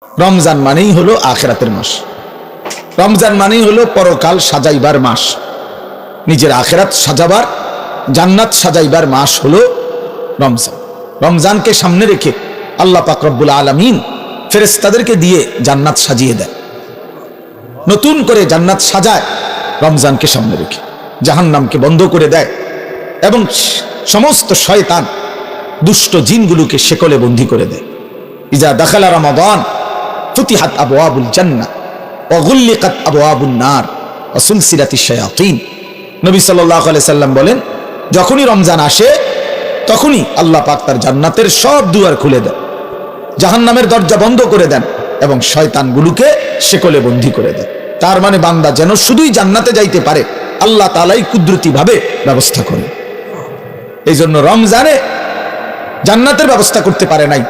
রমজান মানেই হলো আখিরাতের মাস, রমজান মানেই হলো পরকাল সাজাইবার মাস, নিজের আখিরাত সাজাবার, জান্নাত সাজাইবার মাস হলো রমজান। রমজানকে সামনে রেখে আল্লাহ পাক রব্বুল আলামিন ফেরেশতাদেরকে দিয়ে জান্নাত সাজিয়ে দেয়, নতুন করে জান্নাত সাজায় রমজানকে সামনে রেখে, জাহান্নামকে বন্ধ করে দেয় এবং সমস্ত শয়তান দুষ্ট জিনগুলোকে শেকলে বন্দী করে দেয়। ইজা দাখালা রমাদান ফুতিহাত আবওয়াবুল জান্নাহ ওয়া গুল্লিকাত আবওয়াবুন নার ওয়া সুলসিলাতিশ শায়াতিন। নবী সাল্লাল্লাহু আলাইহি সাল্লাম বলেন, যখনই রমজান আসে তখনই আল্লাহ পাক তার জান্নাতের সব দুয়ার খুলে দেন, জাহান্নামের দরজা বন্ধ করে দেন এবং শয়তানগুলোকে শেকলে বন্দী করে দেন। তার মানে বান্দা যেন শুধুই জান্নাতে যাইতে পারে আল্লাহ তাআলাই কুদরতি ভাবে ব্যবস্থা করেন। এই জন্য রমজানে জান্নাতের ব্যবস্থা করতে পারে নাই,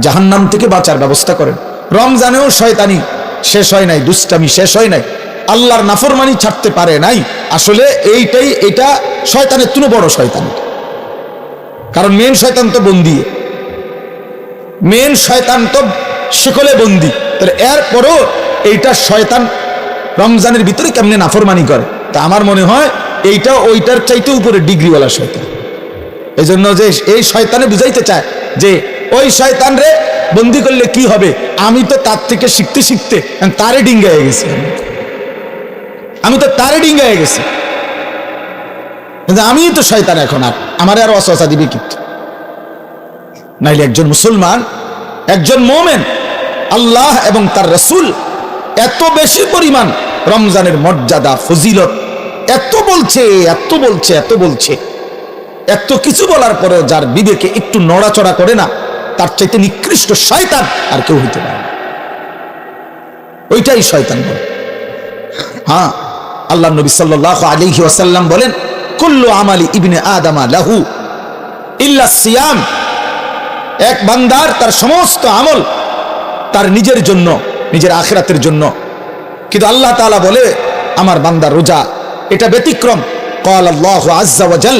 জাহান্নাম থেকে বাঁচার ব্যবস্থা করেন। রমজানেও শয়তানি শেষ হয় নাই, দুষ্টামি শেষ হয় নাই, আল্লাহর নাফরমানি ছাড়তে পারে নাই। আসলে এটা শয়তানের তুনো বড় শয়তান, কারণ মেন শয়তান তো বন্দী, মেন শয়তান তো শিকলে বন্দী। এরপরও এইটা শয়তান রমজানের ভিতরে কেমনে নাফরমানি করে, তা আমার মনে হয় এইটা ওইটার চাইতে উপরে ডিগ্রিওয়ালা শয়তান। এই জন্য যে এই শয়তানে বুঝাইতে চায় যে ওই শয়তান রে বন্দি করলে কি হবে, আমি তো তার থেকে শিখতে শিখতে তারে ডিঙ্গায় গেছি, আমি তো তারে ডিঙ্গায় গেছি, আমি তো শয়তান, এখন আর আমার আর ওয়াসওয়াসা দিবে কিন্তু। নাইলে একজন মুসলমান, একজন মুমিন আল্লাহ এবং তার রাসূল এত বেশি পরিমাণ রমজানের মর্যাদা ফজিলত এত বলছে, এত বলছে, এত বলছে, এত কিছু বলার পরেও যার বিবেকে একটু নড়াচড়া করে না, তার চাইতে নিকৃষ্ট শয়তান আর কেউ হইতে পারে না। ওইটাই শয়তান বলে। হ্যাঁ, আল্লাহ নবী সাল্লাল্লাহু আলাইহি ওয়াসাল্লাম বলেন, কুল্লু আমালি ইবনে আদামা লাহু ইল্লা সিয়াম। এক বান্দার তার সমস্ত আমল তার নিজের জন্য, নিজের আখিরাতের জন্য, কিন্তু আল্লাহ তাআলা বলে আমার বান্দার রোজা এটা ব্যতিক্রম। ক্বাল আল্লাহু আযজা ওয়া জাল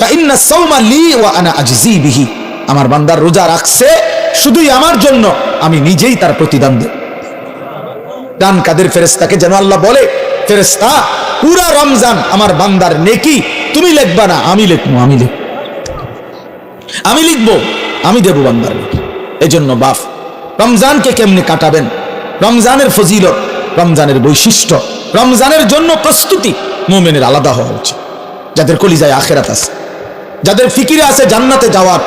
ফাইন্না সাওমা লি ওয়া আনা আজজি বিহি। আমার বান্দার রোজা রাখছে শুধুই আমার জন্য, আমি নিজেই তার প্রতিদান দেব। ডান কাদের ফেরেশতাকে যেন আল্লাহ বলে, ফেরেশতা পুরা রমজান আমার বান্দার নেকি তুমি লিখবা না, আমি লিখবো, আমি লিখবো, আমি দেব বান্দার নেকি। এজন্য বাপ রমজানকে কেমনে কাটাবেন, রমজানের ফজিলত, রমজানের বৈশিষ্ট্য, রমজানের জন্য প্রস্তুতি মুমিনের আলাদা হওয়া উচিত। যাদের কলিজায় আখিরাত আছে, যাদের ফিকিরে আছে জান্নাতে যাওয়ার,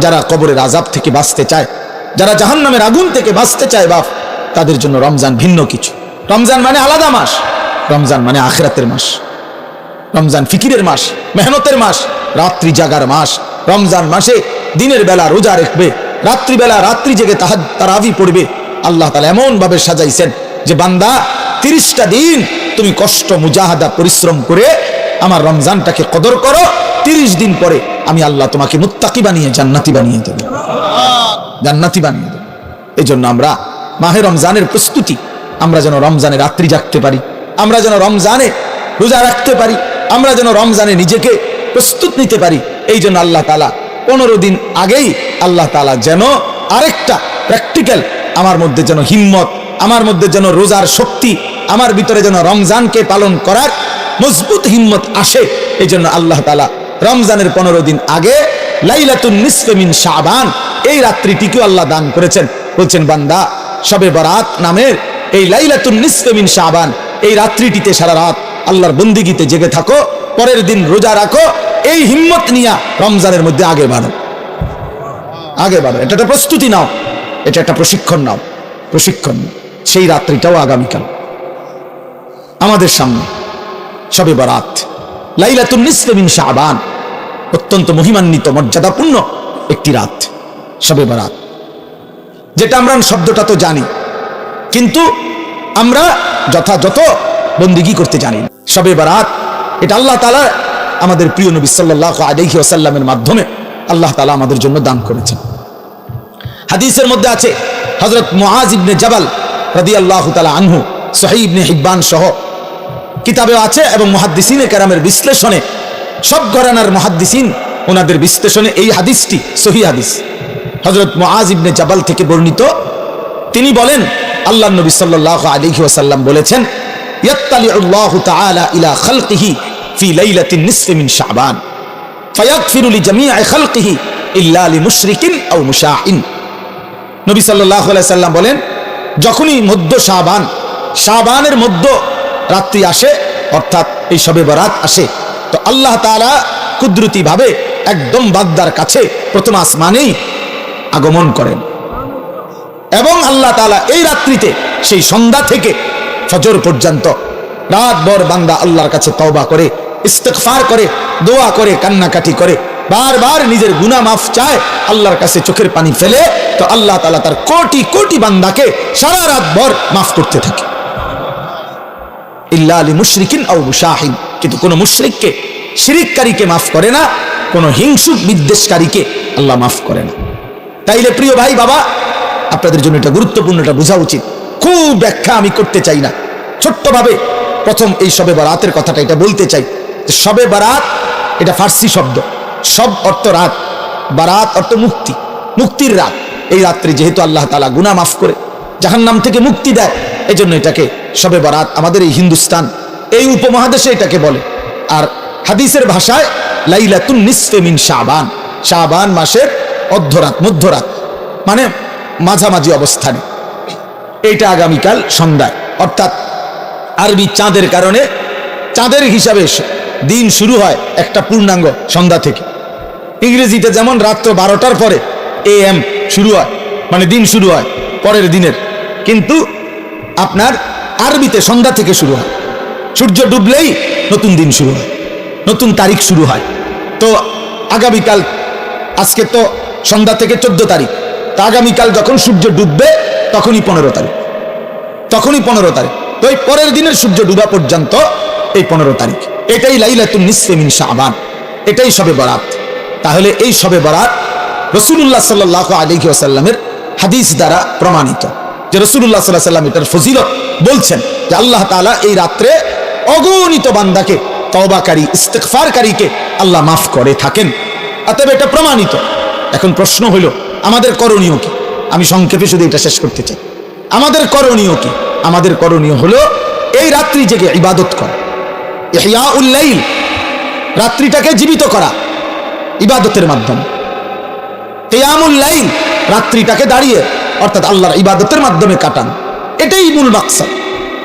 যারা কবরের আযাব থেকে বাঁচতে চায়, যারা জাহান্নামের আগুন থেকে বাঁচতে চায় বাপ, তাদের জন্য রমজান ভিন্ন কিছু। রমজান মানে আলাদা মাস, রমজান মানে আখিরাতের মাস, রমজান ফিকিরের মাস, মেহনতের মাস, রাত্রি জাগার মাস। রমজান মাসে দিনের বেলা রোজা রাখবে, রাত্রিবেলা রাত্রি জেগে তারাবি পড়বে। আল্লাহ তাআলা এমন ভাবে সাজাইছেন যে বান্দা 30টা দিন তুমি কষ্ট মুজাহাদা পরিশ্রম করে আমার রমজানটাকে কদর করো, 30 দিন পরে আমি আল্লাহ তোমাকে মুত্তাকি বানিয়ে জান্নাতি বানিয়ে দেব, জান্নাতি বানিয়ে দেব। এই জন্য আমরা মাহে রমজানের প্রস্তুতি, আমরা যেন রমজানে রাত্রি জাগতে পারি, আমরা যেন রমজানে রোজা রাখতে পারি, আমরা যেন রমজানে নিজেকে প্রস্তুত নিতে পারি। এই জন্য আল্লাহ তাআলা 15 দিন আগেই আল্লাহ তাআলা যেন আরেকটা প্র্যাকটিক্যাল আমার মধ্যে যেন হিম্মত, আমার মধ্যে যেন রোজার শক্তি, আমার ভিতরে যেন রমজানকে পালন করার মজবুত হিম্মত আসে। এই জন্য আল্লাহ তাআলা রমজানের 15 দিন আগে লাইলাতুন নিসফে মিন শাবান এই রাত্রিটিকেও আল্লাহ দান করেছেন। বলছেন বান্দা শবে বরাত নামের এই লাইলাতুন নিসফে মিন শাবান এই রাত্রিটিতে সারা রাত আল্লাহর বন্দিগিতে জেগে থাকো, পরের দিন রোজা রাখো, এই হিম্মত নিয়া রমজানের মধ্যে আগে বাড়ো, আগে বাড়ো। এটা একটা প্রস্তুতি নাও, এটা একটা প্রশিক্ষণ নাও, প্রশিক্ষণ। সেই রাত্রিটাও আগামীকাল আমাদের সামনে, শবে বরাত লাইলাতুন নিসফে মিন শাবান, অত্যন্ত মহিমান্বিত মর্যাদাপূর্ণ একটি রাত শবে বরাত, যেটা আমরা শব্দটা তো জানি, কিন্তু আমরা যথাযথ বন্দিগি করতে জানি না। শবে বরাত এটা আল্লাহ তাআলা আমাদের প্রিয় নবী সাল্লাল্লাহু আলাইহি ওয়াসাল্লামের মাধ্যমে আল্লাহ তাআলা আমাদের জন্য দান করেছেন। হাদিসের মধ্যে আছে হযরত মুআজ ইবনে জাবাল রাদিয়াল্লাহু তাআলা আনহু, সহিহ ইবনে হিব্বান সহ কিতাবে আছে এবং মুহাদ্দিসিনে কেরামের বিশ্লেষণে, সব ঘরানার মুহাদ্দিসিন ওনাদের বিশ্লেষণে এই হাদিসটি সহিহ হাদিস। হযরত মুআজ ইবনে জাবাল থেকে বর্ণিত তিনি বলেন, আল্লাহ নবী সাল্লাল্লাহু আলাইহি ওয়াসাল্লাম বলেছেন, ইয়াত্তালিউল্লাহু তাআলা ইলা খালকিহি ফি লাইলাতিন নিসফি মিন শাবান ফায়াগফিরু লিজামিই খালকিহি ইল্লা লিমুশরিকিন আও মুশাহিন। নবী সাল্লাল্লাহু আলাইহি সাল্লাম বলেন, যখনই মধ্য শাবানের মধ্য রাত্রি আসে, অর্থাৎ এই শবে বরাত আসে, তো আল্লাহ তাআলা কুদরতি ভাবে একদম বান্দার কাছে প্রথম আসমানেই আগমন করেন এবং আল্লাহ তাআলা এই রাত্রিতে সেই সন্ধ্যা থেকে ফজর পর্যন্ত রাতভর বান্দা আল্লাহর কাছে তওবা করে, ইস্তিগফার করে, দোয়া করে, কান্নাকাটি করে, বারবার নিজের গুনাহ মাফ চায়, আল্লাহর কাছে চোখের পানি ফেলে, তো আল্লাহ তাআলা তার কোটি কোটি বান্দাকে সারা রাতভর মাফ করতে থাকে। ইল্লা লিমুশরিকিন আও মুশাহিন, কিন্তু কোন মুশরিককে, শিরিককারীকে মাফ করে না, কোন হিংসুক বিদ্বেষকারীকে আল্লাহ মাফ করে না। তাইলে প্রিয় ভাই বাবা, আপনাদের জন্য এটা গুরুত্বপূর্ণ, এটা বোঝা উচিত। খুব ব্যাখ্যা আমি করতে চাই না, ছোট্টভাবে প্রথম এই শবে বরাতের কথাটা এটা বলতে চাই। শবে বরাত এটা ফার্সি শব্দ, সব অর্থ রাত, বারাত অর্থ মুক্তি, মুক্তির রাত। এই রাত্রি যেহেতু আল্লাহ তাআলা গুনাহ মাফ করে জাহান্নাম থেকে মুক্তি দেয়, এই জন্য এটাকে শবে বরাত আমাদের এই হিন্দুস্তান, এই উপমহাদেশে এটাকে বলে। আর হাদিসের ভাষায় লাইলাতুন নিসফি মিন শাবান, শাবান মাসের অর্ধরাত, মধ্যরাত, মানে মাঝামাঝি অবস্থানে। এইটা আগামীকাল সন্ধ্যায়, অর্থাৎ আরবি চাঁদের কারণে চাঁদের হিসাবে দিন শুরু হয় একটা পূর্ণাঙ্গ সন্ধ্যা থেকে। ইংরেজিতে যেমন রাত্র 12টার পরে AM শুরু হয়, মানে দিন শুরু হয় পরের দিনের, কিন্তু আপনার আরবিতে সন্ধ্যা থেকে শুরু হয়। সূর্য ডুবলেই নতুন দিন শুরু হয়, নতুন তারিখ শুরু হয়। তো আগামীকাল, আজকে তো সন্ধ্যা থেকে 14 তারিখ, তা আগামীকাল যখন সূর্য ডুববে তখনই 15 তারিখ, তখনই 15 তারিখ। তো এই পরের দিনের সূর্য ডুবা পর্যন্ত এই 15 তারিখ, এটাই লাইলাতুন নিসফি মিন শাবান, এটাই শবে বরাত। তাহলে এই শবে বরাত রাসূলুল্লাহ সাল্লাল্লাহু আলাইহি ওয়াসাল্লামের হাদিস দ্বারা প্রমাণিত, যে রাসূলুল্লাহ সাল্লাল্লাহু আলাইহি ওয়াসাল্লাম এটার ফজিলত বলছেন, যে আল্লাহ তাআলা এই রাত্রে অগণিত বান্দাকে, তওবাকারী, ইস্তিগফারকারীকে আল্লাহ মাফ করে থাকেন। অতএব এটা প্রমাণিত। এখন প্রশ্ন হলো, আমাদের করণীয় কি? আমি সংক্ষেপে শুধু এটা শেষ করতে চাই। আমাদের করণীয় কি? আমাদের করণীয় হলো এই রাত্রি জেগে ইবাদত করা, ইহয়াউল লাইল, রাত্রিটাকে জীবিত করা ইবাদতের মাধ্যমে। কিয়ামুল লাইল, রাত্রিটাকে দাঁড়িয়ে অর্থাৎ আল্লাহর ইবাদতের মাধ্যমে কাটান, এটাই মূল মাকসাদ।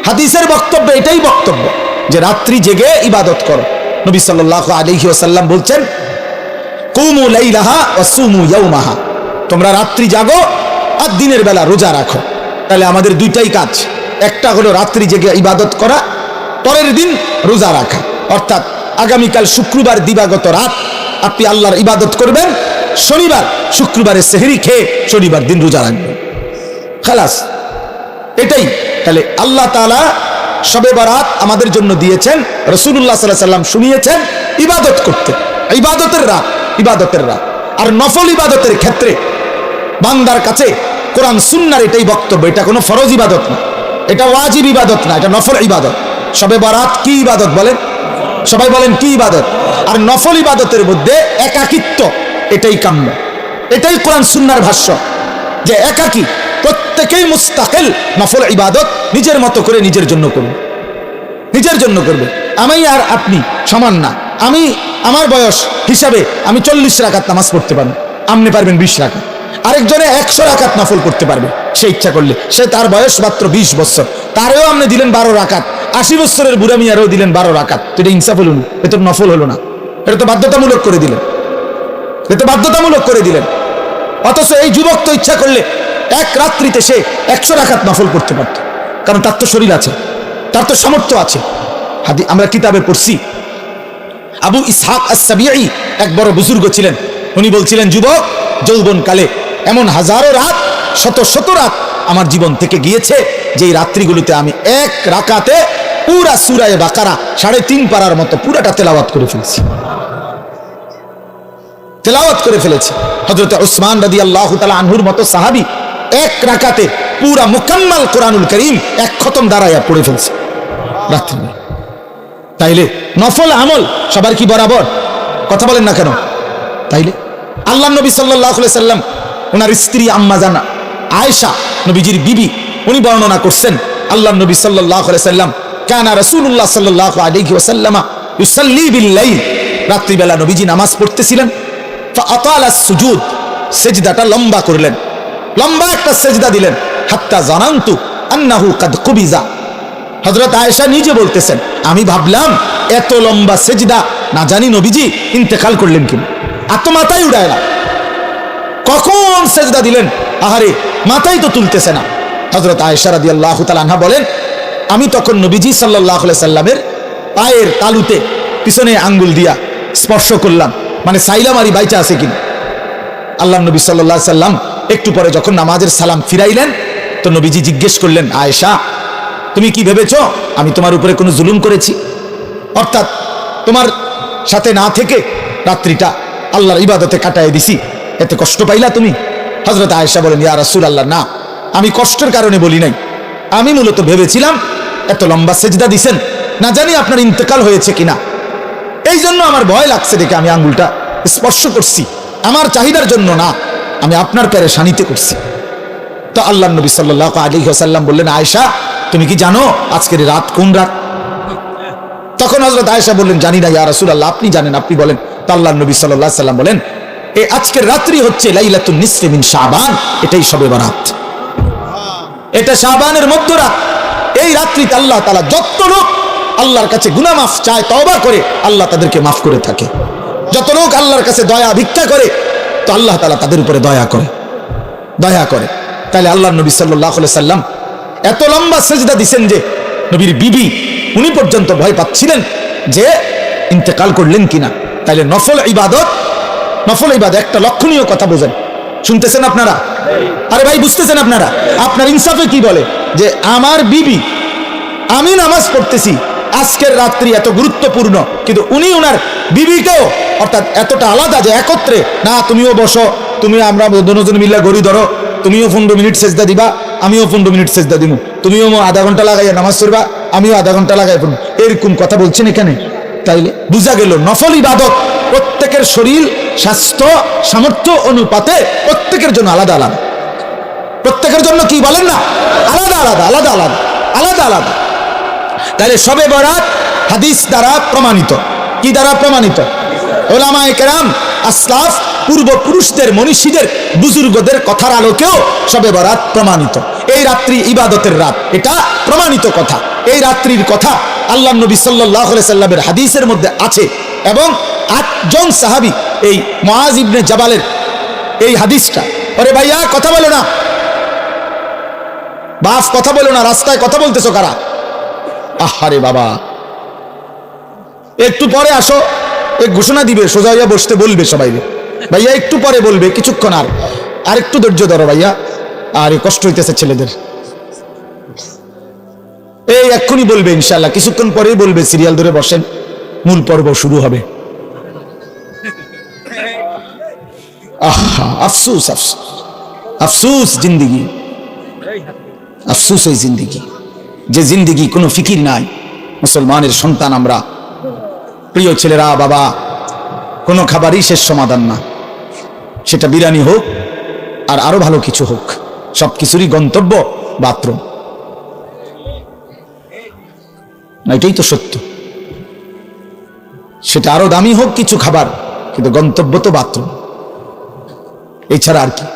হাদিসের বক্তব্য এটাই বক্তব্য, যে রাত্রি জেগে ইবাদত করো। নবী সাল্লাল্লাহু আলাইহি ওয়াসাল্লাম বলছেন, কুমু লাইলাহা ওয়া সুমু ইয়াওমাহা, তোমরা রাত্রি জাগো আর দিনের বেলা রোজা রাখো। তাহলে আমাদের দুইটাই কাজ, একটা হলো রাত্রি জেগে ইবাদত করা, পরের দিন রোজা রাখা। অর্থাৎ আগামীকাল শুক্রবার দিবাগত রাত আপনি আল্লাহর ইবাদত করবেন, শনিবার শুক্রবারের সেহরি খেয়ে শনিবার দিন রোজা রাখবেন, খালাস, এটাই। তাহলে আল্লাহ তাআলা শবে বরাত আমাদের জন্য দিয়েছেন, রাসূলুল্লাহ সাল্লাল্লাহু আলাইহি ওয়াসাল্লাম শুনিয়েছেন ইবাদত করতে, ইবাদতের রাত, ইবাদতের রাত। আর নফল ইবাদতের ক্ষেত্রে বান্দার কাছে কোরআন সুন্নাহর এটাই বক্তব্য, এটা কোনো ফরজ ইবাদত না, এটা ওয়াজিব ইবাদত না, এটা নফল ইবাদত। শবে বরাত কি ইবাদত বলেন? সবাই বলেন কি ইবাদত? আর নফল ইবাদতের মধ্যে একাকিত্ব, এটাই কাম্য, এটাই কোরআন সুন্নাহর ভাষ্য, যে একাকী, প্রত্যেকেই মুস্তাকিল নফল ইবাদত নিজের মতো করে নিজের জন্য করবে, নিজের জন্য করবে। আমি আর আপনি সমান না। আমি আমার বয়স হিসাবে আমি 40 রাকাত নামাজ পড়তে পারবো, আপনি পারবেন 20 রাকাত। আরেকজনে 100 রাকাত নফল করতে পারবে সে ইচ্ছা করলে, সে তার বয়স মাত্র 20 বছর, তারেও আপনি দিলেন 12 রাকাত। 80 বছরের বুড়া মিয়ারেও দিলেন 12 রাকাত। তো এটা ইনসাফ হলো না, এটা তো নফল হলো না, এটা তো বাধ্যতামূলক করে দিলেন, এটা তো বাধ্যতামূলক করে দিলেন। অথচ এই যুবক তো ইচ্ছা করলে এক রাত্রিতে সে 100 রাকাত নফল করতে পারত, কারণ তার তো শরীর আছে, তার তো সামর্থ্য আছে। আমরা কিতাবে পড়ছি, আবু ইসহাক আস-সাবিঈ এক বড় বুজুর্গ ছিলেন, উনি বলছিলেন, যুবক যৌবনকালে এমন হাজারো রাত, শত শত রাত আমার জীবন থেকে গিয়েছে, যে এই রাত্রিগুলিতে আমি এক রাকাতে পুরা সূরা বাকারা 3.5 পারার মতো পুরাটা তেলাওয়াত করে ফেলছি, তেলাওয়াত করে ফেলেছি। হযরত উসমান রাদিয়াল্লাহু তাআলা আনহুর মতো সাহাবী এক রাকাতে পুরা মুকাম্মাল কোরআনুল কারীম এক খতম দাঁড়ায়া পড়ে ফেলছে রাত্রি। তাইলে নফল আমল সবার কি বরাবর? কথা বলেন না কেন? তাইলে আল্লাহ নবী সাল্লাল্লাহু আলাইহি সাল্লাম ওনার স্ত্রী আম্মা জান আয়েশা নবীজির বিবি, উনি বর্ণনা করছেন আল্লাহ নবী সাল্লাল্লাহু আলাইহি সাল্লাম কানা রাসূলুল্লাহ সাল্লাল্লাহু আলাইহি ওয়াসাল্লাম ইউসাল্লি বিল লাইল, রাত্রিবেলা নবীজি নামাজ পড়তেছিলেন। ফাআতালা সুজুদ, সেজদাটা লম্বা করলেন, লম্বা একটা সেজদা দিলেন। হাত্তা জানান্তু আন্নাহু কাদ কুবিজা, হযরত আয়েশা নিজে বলতেছেন আমি ভাবলাম এত লম্বা সেজদা না জানি নবীজি ইন্তেকাল করলেন কিনা, এত মাথায় উড়ায় না, কখন সেজদা দিলেন, আহারে মাথায় তো তুলতেছে না। হযরত আয়েশা রাদিয়াল্লাহু তাআলা আনহা বলেন আমি তখন নবীজি সাল্লাল্লাহু আলাইহি সাল্লামের পায়ের তালুতে পিছনে আঙ্গুল দিয়া স্পর্শ করলাম, মানে সাইলাম আরি বাইচা আছে কিনা। আল্লাহ নবী সাল্লাল্লাহু আলাইহি সাল্লাম একটু পরে যখন নামাজের সালাম ফিরাইলেন তো নবীজি জিজ্ঞেস করলেন আয়েশা তুমি কি ভেবেছো আমি তোমার উপরে কোনো জুলুম করেছি, অর্থাৎ তোমার সাথে না থেকে রাত্রিটা আল্লাহর ইবাদতে কাটায় দিছি, এতে কষ্ট পাইলা তুমি? হযরত আয়েশা বলেন ইয়া রাসূলুল্লাহ, না আমি কষ্টের কারণে বলি নাই, আমি মূলত ভেবেছিলাম এত লম্বা সেজদা দিছেন না জানি আপনার ইন্তেকাল হয়েছে কিনা, এই জন্য আমার ভয় লাগছে দেখে আমি আঙ্গুলটা স্পর্শ করছি, আমার চাহিদার জন্য না, আমি আপনার পেরেশানিতে করছি। তো আল্লাহ নবী সাল্লাল্লাহু আলাইহি ওয়াসাল্লাম বললেন আয়েশা তুমি কি জানো আজকের রাত কোন রাত? তখন হযরত আয়েশা বললেন জানি না ইয়া রাসূলুল্লাহ, আপনি জানেন, আপনি বলেন। তো আল্লাহ নবী সাল্লাল্লাহু আলাইহি ওয়াসাল্লাম বলেন এই আজকের রাত্রি হচ্ছে লাইলাতুন নিসফি মিন শাবান, এটাই শবে বরাত, এটা শাবানের মধ্যরাত। এই রাত্রিতে আল্লাহ তাআলা যত লোক আল্লাহর কাছে গুনাহ মাফ চায়, তওবা করে, আল্লাহ তাদেরকে মাফ করে থাকে। যত লোক আল্লাহর কাছে দয়া ভিক্ষা করে তো আল্লাহ তাআলা তাদের উপরে দয়া করে, দয়া করে। তাহলে আল্লাহ নবী সাল্লাল্লাহু আলাইহি সাল্লাম এত লম্বা সেজদা দিছেন যে নবীর বিবি উনি পর্যন্ত ভয় পাচ্ছিলেন যে ইন্তেকাল করলেন কিনা। তাইলে নফল ইবাদত একটা লক্ষণীয় কথা বোঝেন, শুনতেছেন আপনারা? আরে ভাই বুঝতেছেন আপনারা? আপনার ইনসাফে কি বলে যে আমার বিবি, আমি নামাজ পড়তেছি, আজকের রাত্রি এত গুরুত্বপূর্ণ, কিন্তু উনি ওনার বিবিকেও অর্থাৎ এতটা আলাদা যে একত্রে না তুমিও বসো, তুমি আমরা দুজন মিলে গড়ি ধরো, তুমিও 15 মিনিট সেজদা দিবা, আমিও 15 মিনিট সেজদা দিব, তুমিও আধা ঘন্টা লাগাইয়া নামাজ পড়বা, আমিও আধা ঘন্টা লাগাই পড়ব, এরকম কথা বলছেন এখানে। তাইলে বোঝা গেল নফল ইবাদত প্রত্যেকের শরীর স্বাস্থ্য সামর্থ্য অনুপাতে প্রত্যেকের জন্য আলাদা আলাদা, প্রত্যেকের জন্য কি বলেন না আলাদা আলাদা আলাদা আলাদা আলাদা আলাদা। তাহলে শবে বরাত হাদিস দ্বারা প্রমাণিত, কি দ্বারা প্রমাণিত? উলামায়ে কেরাম আসলাফ পূর্বপুরুষদের মনীষীদের বুজুর্গদের কথার আলোকেও শবে বরাত প্রমাণিত। এই রাত্রি ইবাদতের রাত, এটা প্রমাণিত কথা। এই রাত্রির কথা আল্লাহ নবী সাল্লাল্লাহু আলাইহি সাল্লামের হাদিসের মধ্যে আছে এবং 8 জন সাহাবী এই মুআজ ইবনে জাবালের এই হাদিসটা, আরে ভাইয়া কথা বলো না, বাস কথা বলো না, রাস্তায় কথা বলতেছো কারা? আহারে বাবা একটু পরে আসো, এক ঘোষণা দিবে, সোজা হইয়া বসতে বলবে সবাই, ভাইয়া একটু পরে বলবে, কিছুক্ষণ আর একটু ধৈর্য ধরো ভাইয়া, আর কষ্ট হইতেছে ছেলেদের, এই এক্ষুনি বলবে ইনশাআল্লাহ, কিছুক্ষণ পরেই বলবে, সিরিয়াল ধরে বসেন, মূল পর্ব শুরু হবে। আহা আফসোস আফসোস আফসোস জিন্দিগি, আফসোস এই জিন্দিগি, যে জিন্দিগি কোনো ফিকির নাই। মুসলমানের সন্তান আমরা, প্রিয় ছেলেরা, বাবা, কোনো খাবারই শেষ সমাধান না, সেটা বিরিয়ানি হোক আর আরো ভালো কিছু হোক, সব কিছুরই গন্তব্য বাথরুম, না এটাই তো সত্য। সেটা আরো দামি হোক কিছু খাবার, কিন্তু গন্তব্য তো বাথরুম, এছাড়া আর কি,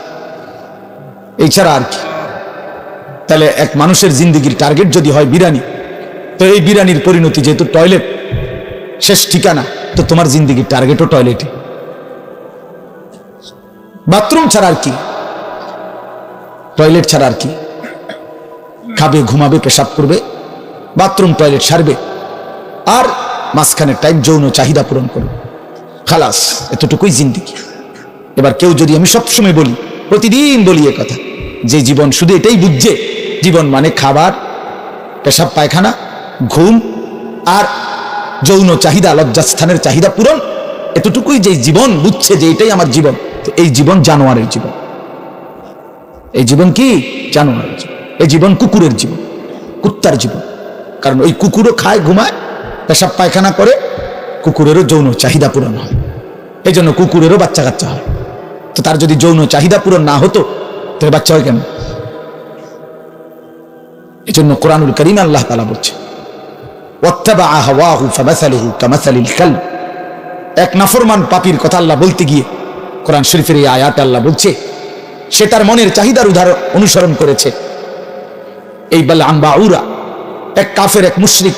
এছাড়া আর কি। তাহলে এক মানুষের জিন্দিগির টার্গেট যদি হয় বিরিয়ানি, তো এই বিরিয়ানির পরিণতি যেহেতু টয়লেট শেষ ঠিকানা, তো তোমার জিন্দিগির টার্গেটও টয়লেটে, বাথরুম ছাড়া আর কি, টয়লেট ছাড়া আর কি। খাবে, ঘুমাবে, পেশাব করবে, বাথরুম টয়লেট সারবে, আর মাঝখানে টাইম যৌন চাহিদা পূরণ করবে, খালাস, এতটুকুই জিন্দিগি। এবার কেউ যদি, আমি সবসময় বলি, প্রতিদিন বলি এ কথা, যে জীবন শুধু এটাই বুঝছে, জীবন মানে খাবার, পেশাব পায়খানা, ঘুম আর যৌন চাহিদা, লজ্জাস্থানের চাহিদা পূরণ, এতটুকুই যে জীবন বুঝছে যে এটাই আমার জীবন, তো এই জীবন জানোয়ারের জীবন। এই জীবন কি? জানোয়ারের জীবন। এই জীবন কুকুরের জীবন, কুত্তার জীবন। কারণ ওই কুকুরও খায়, ঘুমায়, পেশাব পায়খানা করে, কুকুরেরও যৌন চাহিদা পূরণ হয়, এই জন্য কুকুরেরও বাচ্চা কাচ্চা হয়। তো তার যদি যৌন চাহিদা পূরণ না হতো তাহলে বাচ্চা হয় কেন? এই জন্য কোরআনুল কারীমে আল্লাহ তাআলা বলছে ওয়াত্তাবা হাওয়াহু ফামাসালুহু কামাসালিল কালব। এক নাফরমান পাপীর কথা আল্লাহ বলতে গিয়ে কোরআন শরীফের এই আয়াতে আল্লাহ বলছে সে তার মনের চাহিদার অনুসরণ করেছে। এই বালআম বাউরা, এক কাফের, এক মুশরিক,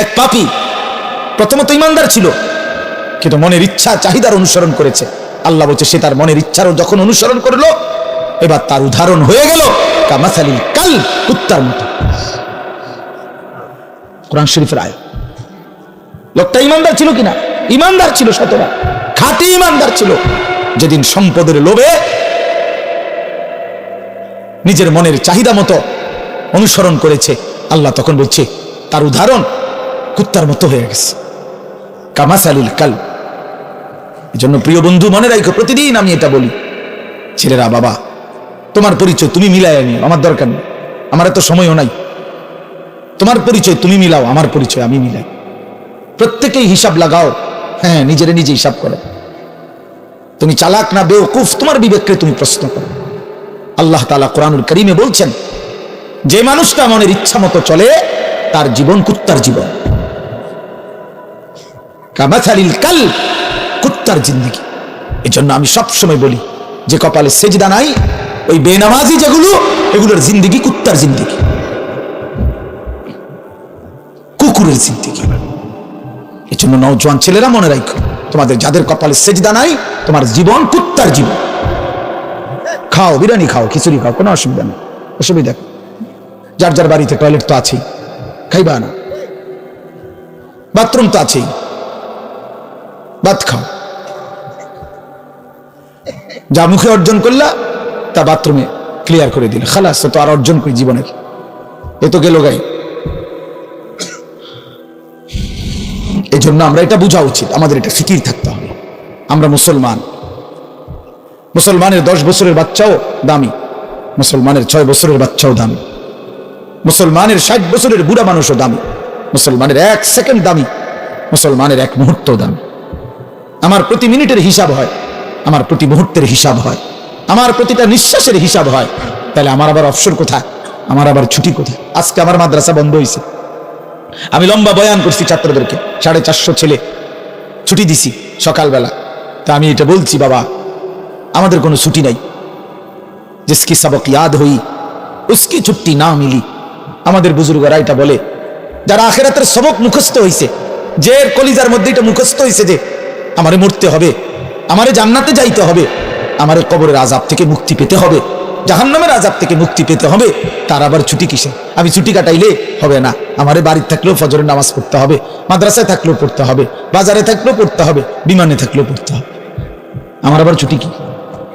এক পাপী, প্রথমত ইমানদার ছিল কিন্তু মনের ইচ্ছা চাহিদার অনুসরণ করেছে। আল্লাহ বলছে সে তার মনের ইচ্ছারও যখন অনুসরণ করলো এবার তার উদাহরণ হয়ে গেল কামাসালিল কালব, কুত্তার মতো। কোরআন শরীফের আয়াত। লোকটা ইমানদার ছিল কিনা? ইমানদার ছিল, শতবার খাঁটি ইমানদার ছিল। যেদিন সম্পদের লোভে নিজের মনের চাহিদা মতো অনুসরণ করেছে আল্লাহ তখন বলছে তার উদাহরণ কুত্তার মতো হয়ে গেছে, কামাসালিল কালব। এজন্য প্রিয় বন্ধু মনে রাখো, প্রতিদিন আমি এটা বলি, ছেলেরা বাবা তোমার পরিচয় তুমি মিলাই নিও, আমার দরকার নেই, আমার এত সময়ও নাই। তোমার পরিচয় তুমি মিলাও, আমার পরিচয় আমি মিলাই। প্রত্যেকেই হিসাব লাগাও, হ্যাঁ নিজের নিজে হিসাব করো। তুমি চালাক না বেওকুফ তোমার বিবেককে তুমি প্রশ্ন করো। আল্লাহ তাআলা কোরআনুল কারীমে বলছেন যে মানুষটা মনের ইচ্ছা মতো চলে তার জীবন কুত্তার জীবন, কামাসালিল কালব, কুত্তার জিন্দেগি। এজন্য আমি সবসময় বলি যে কপালে সেজদা নাই, ওই বেনামাজি যেগুলো, এগুলোর জিন্দেগি কুত্তার জিন্দেগি, কুকুরের জিন্দেগি। এজন্য নওজোয়ান ছেলেরা মনে রাখো, তোমাদের যাদের কপালে সেজদা নাই তোমার জীবন কুত্তার জীবন। খাও বিরিয়ানি খাও, খিচুড়ি খাও, কোনো অসুবিধা নেই, অসুবিধা যার যার বাড়িতে টয়লেট তো আছেই, খাইবা না? বাথরুম তো আছেই, ভাত খাও। যা মুখে অর্জন করলা তা বাথরুমে ক্লিয়ার করে দিলে, খালাস, তো আর অর্জন করি জীবনের, এ তো গেল গাই। এই জন্য আমরা এটা বোঝা উচিত, আমাদের এটা ফিকির থাকতে হবে। আমরা মুসলমান, মুসলমানের 10 বছরের বাচ্চাও দামি, মুসলমানের 6 বছরের বাচ্চাও দামি, মুসলমানের 60 বছরের বুড়া মানুষও দামি, মুসলমানের 1 সেকেন্ড দামি, মুসলমানের 1 মুহূর্ত দামি। আমার প্রতি মিনিটের হিসাব হয়, আমার প্রতি মুহূর্তের হিসাব হয়, আমার প্রতিটা নিঃশ্বাসের হিসাব হয়। তাহলে আমার আবার অবসর কোথায়? আমার আবার ছুটি কোথায়? আজকে আমার মাদ্রাসা বন্ধ হয়েছে, আমি লম্বা বয়ান করছি ছাত্রদেরকে, 450 ছেলে ছুটি দিছি সকালবেলা। তা আমি এটা বলছি বাবা আমাদের কোনো ছুটি নাই, জিসকি সবক ইয়াদ হই উসকি ছুটি না মিলি। আমাদের বুজুর্গরা এটা বলে, যারা আখিরাতের সবক মুখস্থ হইছে, যে কলিজার মধ্যে এটা মুখস্থ হইছে যে আমারে মরতে হবে, আমারে জান্নাতে যাইতে হবে, আমারে কবরের আযাব থেকে মুক্তি পেতে হবে, জাহান্নামের আযাব থেকে মুক্তি পেতে হবে, তার আবার ছুটি কিসে? আমি ছুটি কাটাইলে হবে না, আমারে বাড়িতে থাকলেও ফজরের নামাজ পড়তে হবে, মাদ্রাসায় থাকলেও পড়তে হবে, বাজারে থাকলেও পড়তে হবে, বিমানে থাকলেও পড়তে হবে। আমার আবার ছুটি কি?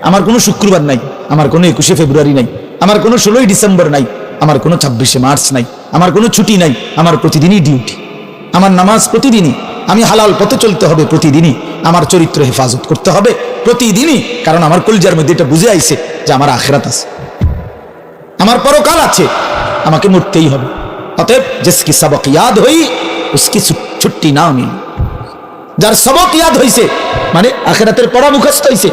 আমার কোনো শুক্রবার নাই, আমার কোনো 21শে ফেব্রুয়ারি নাই, আমার কোনো 16ই ডিসেম্বর নাই, আমার কোনো 26শে মার্চ নাই, আমার কোনো ছুটি নাই। আমার প্রতিদিনই ডিউটি, আমার নামাজ প্রতিদিনই, আমি হালাল পথে চলতে হবে প্রতিদিনই, আমার চরিত্র হেফাজত করতে হবে প্রতিদিনই, কারণ আমার কলিজার মধ্যে এটা বুঝে আইছে যে আমার আখিরাত আছে, আমার পরকাল আছে, আমাকে মরতেই হবে। অতএব জিসকি সবক ইয়াদ হই উসকি ছুটি না মিলি। যার সবক ইয়াদ হইছে মানে আখিরাতের পড়া মুখস্থ হইছে,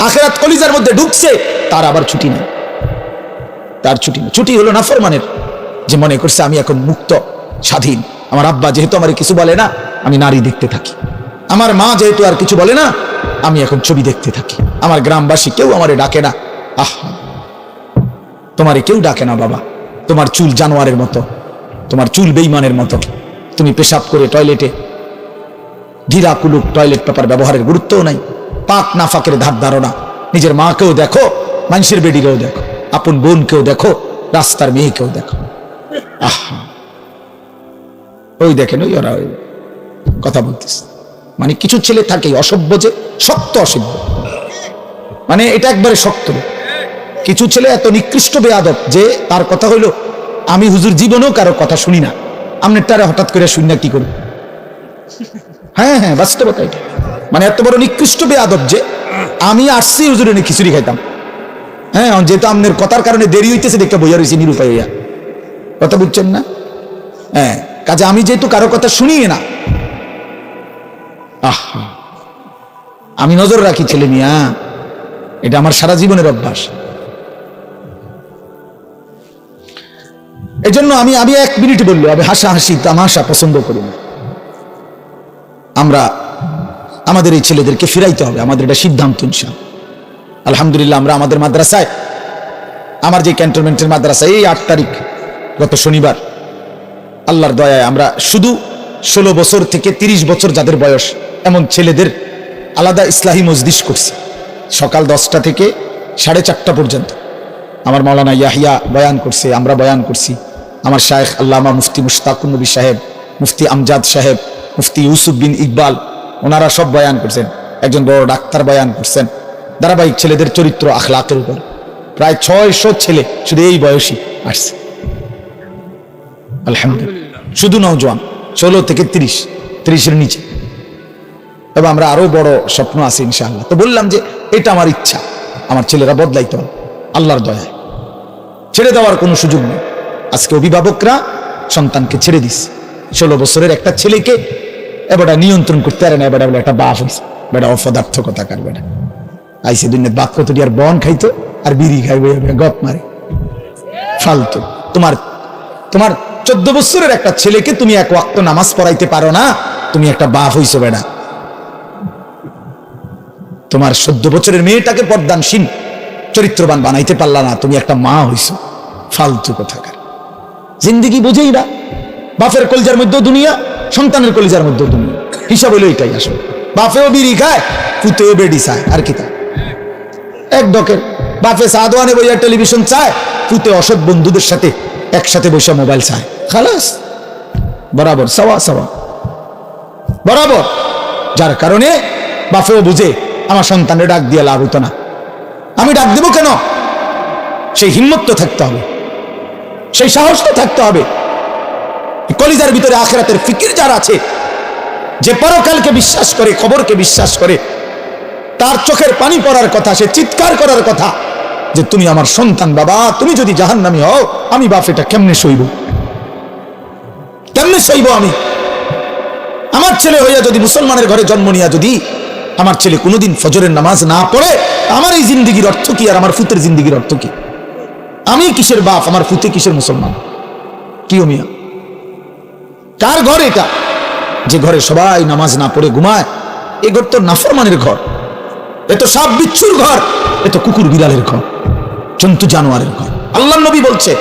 আখিরাত কলিজার মধ্যে ঢুকছে, তার আবার ছুটি নেই, তার ছুটি নেই। ছুটি হলো নাফরমানের, যে মনে করছে আমি এখন মুক্ত স্বাধীন, আমার আব্বা যেহেতু আমার কিছু বলে না আমি নারী দেখতে থাকি, আমার মা যেহেতু আর কিছু বলে না আমি এখন ছবি দেখতে থাকি, আমার গ্রামবাসী কেউ আমারে ডাকে না। আহা, তোমারে কেউ ডাকে না বাবা, তোমার চুল জানোয়ারের মতো, তোমার চুল বেঈমানের মতো, তুমি পেশাব করে টয়লেটে ঢিলা কুলুক টয়লেট পেপার ব্যবহারের গুরুত্বও নাই, পাক নাফাকের ধার ধারণা। নিজের মাকেও দেখো, মানুষের বেডিরেও দেখো, আপন বোনকেও দেখো, রাস্তার মেয়েকেও দেখো। আহা, ওই দেখেন ওই ওরা ওই কথা বলতেছে। মানে কিছু ছেলে থাকে অসভ্য, যে শক্ত অসভ্য, মানে এটা একবারে শক্ত। কিছু ছেলে এত নিকৃষ্ট বেয়াদব যে তার কথা হইলো আমি হুজুর জীবনেও কারো কথা শুনি না, আপনার তারা হঠাৎ করে শুনি না কি করি? হ্যাঁ হ্যাঁ বাস্তবতা এটা। মানে এত বড় নিকৃষ্ট বেয়াদব যে আমি আসছি হুজুরে খিচুড়ি খাইতাম, হ্যাঁ যেহেতু আপনার কথার কারণে দেরি হইতেছে দেখতে বইয়া রয়েছে নিরুপায় হইয়া, কথা বুঝছেন না? হ্যাঁ, কাজে আমি যেহেতু কারো কথা শুনি না, আহা, আমি নজর রাখি ছেলে মিয়া, এটা আমার সারা জীবনের অভ্যাস। এই জন্য আমি 1 মিনিট বললো, আমি হাসাহাসি তামাশা পছন্দ করি না। আমরা আমাদের এই ছেলেদেরকে ফিরাইতে হবে, আমাদের এটা সিদ্ধান্ত ইনশাআল্লাহ। আলহামদুলিল্লাহ, আমরা আমাদের মাদ্রাসায়, আমার যে ক্যান্টনমেন্টের মাদ্রাসা, এই 8 তারিখ গত শনিবার আল্লাহর দয়ায় আমরা শুধু 16 বছর থেকে 30 বছর যাদের বয়স এমন ছেলেদের আলাদা ইসলাহি মজলিস করছি। সকাল 10টা থেকে 4:30 পর্যন্ত আমার মাওলানা ইয়াহিয়া বয়ান করছে, আমরা বয়ান করছি। আমার শায়েখ আল্লামা মুফতি মুশতাকুর নবী সাহেব, মুফতি আমজাদ সাহেব, মুফতি ইউসুফ বিন ইকবাল, ওনারা সব বয়ান করছেন। একজন বড় ডাক্তার বয়ান করছেন ধারাবাহিক ছেলেদের চরিত্র আখলাকের উপর। প্রায় 600 ছেলে শুধু এই বয়সী আসছে, আলহামদুলিল্লাহ। শুধু নওজোয়ান 16 থেকে 30-এর নিচে। এবং আমরা আরো বড় স্বপ্ন আছে ইনশাআল্লাহ। তো বললাম যে এটা আমার ইচ্ছা, আমার ছেলেরা বদলাইতে হবে আল্লাহর দয়ায়, ছেড়ে দেওয়ার কোনো সুযোগ নেই। আজকে অভিভাবকরা সন্তানকে ছেড়ে দিচ্ছে। 16 বছরের একটা ছেলেকে এবারটা নিয়ন্ত্রণ করতে পারে না। এবারটা বলে একটা বাপ হয়েছে, বেটা অপদার্থ কথা কার বেটা আইসে দুনিয়ার বাপ কত আর বন খাইতো আর বিড়ি খাইবে, গপ মারে ফালতু। তোমার 14 বছরের একটা ছেলেকে তুমি 1 ওয়াক্ত নামাজ পড়াইতে পারো না, তুমি একটা বাপ হইছো বেটা। তোমার 14 বছরের মেয়েটাকে পর্দানশীল চরিত্রবান বানাইতে পারলা না, তুমি একটা মা হইছো। ফালতু কোথাকার, জিন্দিগি বুঝেই না। বাপের কলিজার মধ্যে দুনিয়া, সন্তানের কলিজার মধ্যে দুনিয়া, হিসাব হইলো এটাই আসলে। বাপেও বিড়ি খায়, পুতেও বেডি চায়, আর কি তা এক ডকের। বাপে সাদওয়ানে বইয়া টেলিভিশন চায়, পুতে অসৎ বন্ধুদের সাথে একসাথে বসে মোবাইল চায়। খালাস, বরাবর সওয়া সওয়া বরাবর। যার কারণে বাপেও বুঝে আমার সন্তানের ডাক দিয়ে লাভ হতো না, আমি ডাক দেবো কেন? সেই হিম্মত তো থাকতে হবে, সেই সাহস তো থাকতে হবে। কলিজার ভিতরে আখিরাতের ফিকির যার আছে, যে পরকালকে বিশ্বাস করে, কবরকে বিশ্বাস করে, তার চোখের পানি পড়ার কথা, সে চিৎকার করার কথা যে তুমি আমার সন্তান বাবা, তুমি যদি জাহান্নামী হও, আমি বাপ এটা কেমনে সইব? কেমনে সইব আমি? আমার ছেলে হইয়া যদি মুসলমানের ঘরে জন্ম নিয়া যদি আমার ছেলে কোনোদিন ফজরের নামাজ না পড়ে, আমার এই জিন্দিগির অর্থ কি? আর আমার ফুতের জিন্দিগির অর্থ কি? আমি কিসের বাপ, আমার ফুতে কিসের মুসলমান? কি মিয়া, কার ঘর এটা? যে ঘরে সবাই নামাজ না পড়ে ঘুমায়, এ ঘর তো নাফরমানের ঘর, এ তো সাপ বিচ্ছুর ঘর, এ তো কুকুর বিড়ালের ঘর, জন্তু জানোয়ারের ঘর। আল্লাহ নবী বলছে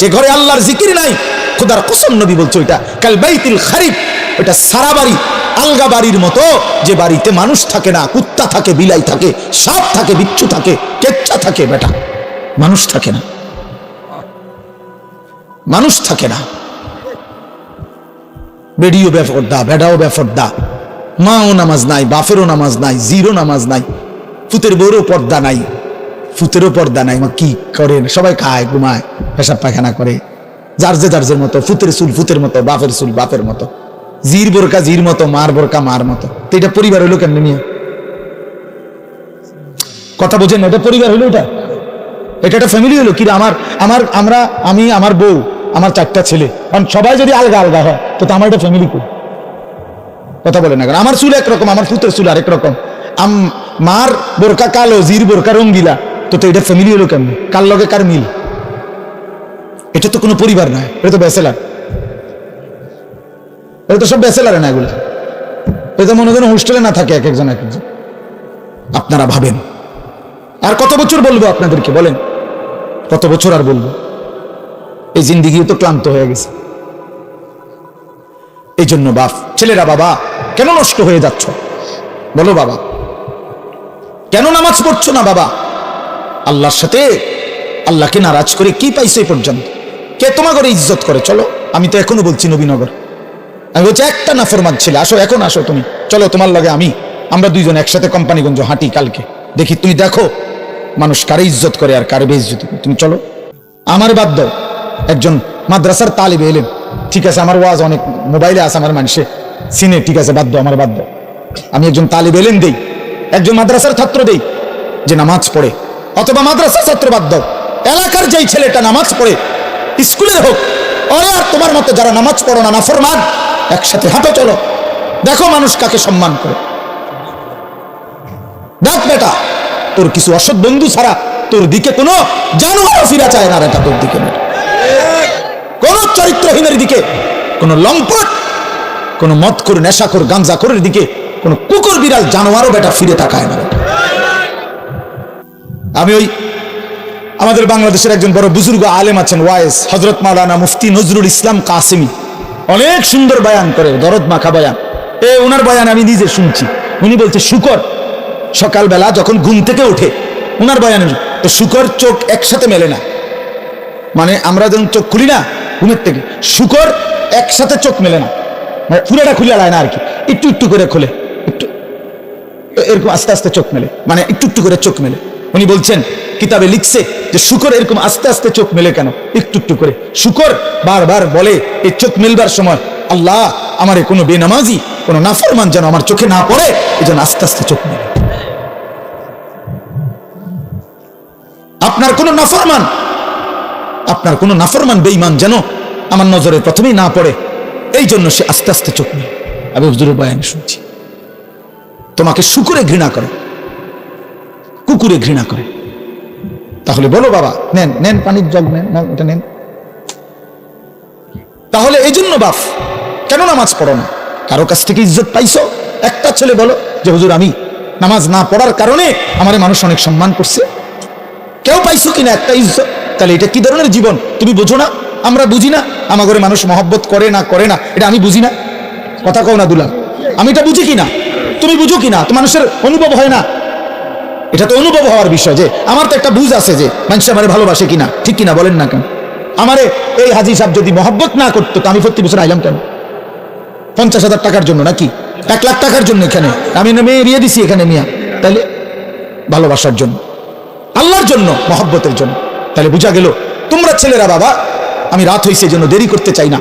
যে ঘরে আল্লাহর জিকির নাই, খোদার কসম নবী বলছে ওইটা কাল বাইতুল খারিব, ওটা সারা বাড়ি, আলগা বাড়ির মতো, যে বাড়িতে মানুষ থাকে না, কুত্তা থাকে, বিলাই থাকে, সাপ থাকে, বিচ্ছু থাকে, কেচ্চা থাকে, বেটা মানুষ থাকে না, মানুষ থাকে না। বেডিও বেফরদা, বেডাও বেফরদা, মাও নামাজ নাই, বাপেরও নামাজ নাই, জিরো নামাজ নাই, ফুতের বউরও পর্দা নাই, ফুতেরও পর্দা নাই। কি করে? সবাই খায়, ঘুমায়, পেশাব পায়খানা করে, যার যে মতো। ফুতের চুল ফুতের মতো, বাপের চুল বাপের মতো, জির বোরকা জির মতো, মার বোরকা মার মতো। তো এটা পরিবার হইলো কেমনি নিয়ে? কথা বোঝেন না? এটা পরিবার হইলো? এটা একটা ফ্যামিলি হইলো কি? আমি, আমার বউ, আমার 4টা ছেলে, কারণ সবাই যদি আলগা আলগা হয় তো আমার এটা ফ্যামিলি কই? কথা বলে না কেন? আমার চুল একরকম, আমার ফুতের চুল আরেক রকম, মার বোরকা কালো, জির বোরকা রঙ্গিলা, তো এটা ফ্যামিলি হলো কেমনি? কার লগে কার মিল? এটা তো কোনো পরিবার নয়, এটা তো ব্যাচেলার, এটা তো সব ব্যাচেলার না, এগুলো এটা মনে করেন হোস্টেলে না থাকে এক একজন। আপনারা ভাবেন আর কত বছর বলবো আপনাদেরকে? বলেন কত বছর আর বলবো? এই জিন্দিগিও তো ক্লান্ত হয়ে গেছে। এই জন্য বাপ, ছেলেরা বাবা কেন নষ্ট হয়ে যাচ্ছ? বলো বাবা, কেন নামাজ পড়ছো না বাবা? আল্লাহর সাথে আল্লাহকে নারাজ করে কি পাইছো এই পর্যন্ত? কে তোমার ঘরে ইজ্জত করে? চলো, আমি তো এখনো বলছি নবীনগর, আমি বলছি একটা নাফরমান ছেলে, আসো, এখন আসো তুমি, চলো তোমার লগে আমরা 2 জন একসাথে কোম্পানিগঞ্জ হাঁটি কালকে, দেখি তুমি দেখো মানুষ কারে ইজ্জত করে আর কারে বেইজ্জতি করে। তুমি চলো। আমার বাদ দাও, একজন মাদ্রাসার তালিবে এলেন, ঠিক আছে, আমার ওয়াজ অনেক মোবাইলে আছে, আমার মানুষে সিনে, ঠিক আছে, বাদ দাও, আমার বাদ দাও। আমি একজন তালিবে এলেন দেই, একজন মাদ্রাসার ছাত্র দেই যে নামাজ পড়ে, অথবা মাদ্রাসার ছাত্র বাদ দাও, এলাকার যেই ছেলেটা নামাজ পড়ে, স্কুলের হোক, ওরে আর তোমার মতো যারা নামাজ পড়ো না, নাফরমান, একসাথে হাঁটো, চলো, দেখো মানুষ কাকে সম্মান করে। দেখ বেটা, তোর কিছু অসৎ বন্ধু ছাড়া তোর দিকে কোনো জানোয়ারও ফিরা চায় না, এটা তোর দিকে চরিত্রহীনের দিকে, কোন লম্পট, কোন মদখোর, নেশাখোর, গাঞ্জাখোরের দিকে কোন কুকুর বিড়াল জানোয়ারও বেটা ফিরে তাকায় না। আমি ওই আমাদের বাংলাদেশের একজন বড় বুজুর্গ আলেম আছেন, ওয়াইজ হযরত মাওলানা মুফতি নজরুল ইসলাম কাসেমি, অনেক সুন্দর বয়ান করে, দরদ মাখা বয়ান। ওনার বয়ান আমি নিজে শুনছি। উনি বলছে শুকর সকালবেলা যখন ঘুম থেকে ওঠে, ওনার বয়ান তো শুকর চোখ একসাথে মেলে না, মানে আমরা যখন চোখ খুলি না ঘুমের থেকে, শুকর একসাথে চোখ মেলে না, মানে পুরোটা খুলে আলায় না আর কি, একটু একটু করে খোলে, একটু এরকম আস্তে আস্তে চোখ মেলে, মানে একটু একটু করে চোখ মেলে। উনি বলছেন কিতাবে লিখছে যে শুকর এরকম আস্তে আস্তে চোখ মেলে কেন, একটু একটু করে। শুকর বারবার বলে এই চোখ মেলবার সময়, আল্লাহ আমার কোনো বেনামাজি, কোনো নাফরমান যেন আমার চোখে না পড়ে, এই জন্য আস্তে আস্তে চোখ মেলে। আপনার কোনো নাফরমান বেঈমান যেন আমার নজরে প্রথমেই না পড়ে, এই জন্য সে আস্তে আস্তে চোখ মেলে। আমি হুজুরের বয়ান শুনছি। তোমাকে শুকরে ঘৃণা করে, কুকুরে ঘৃণা করে, তাহলে বলো বাবা নেন নেন পানির জগ নেন, না এটা নেন। তাহলে এই জন্য বাপ কেন নামাজ পড়ো না? কারো কাছ থেকে ইজ্জত পাইছো? একটা ছেলে বলো যে হুজুর আমি নামাজ না পড়ার কারণে আমার মানুষ অনেক সম্মান করছে, কেউ পাইছো কিনা একটা ইজ্জত? তাহলে এটা কি ধরনের জীবন তুমি বুঝো না? আমরা বুঝি না আমার ঘরে মানুষ মহব্বত করে না করে না, এটা আমি বুঝি না? কথা কও না দুলাল, আমি এটা বুঝি কিনা, তুমি বুঝো কিনা? তো মানুষের অনুভব হয় না? এটা তো অনুভব হওয়ার বিষয় যে আমার তো একটা বুঝ আছে যে মানুষ আমারে ভালোবাসে কিনা, ঠিক কিনা বলেন না কেন? আমারে এই হাজি সাহেব যদি মহব্বত না করতো তো আমি প্রতি বছর আইলাম কেন? 50,000 টাকার জন্য নাকি 1 লাখ টাকার জন্য? এখানে আমি মেয়ে বিয়ে দিছি এখানে মিয়া, তাহলে ভালোবাসার জন্য, আল্লাহর জন্য, মহব্বতের জন্য। তাহলে বুঝা গেল তোমরা ছেলেরা, বাবা আমি রাত হয়েছে জন্য দেরি করতে চাই না,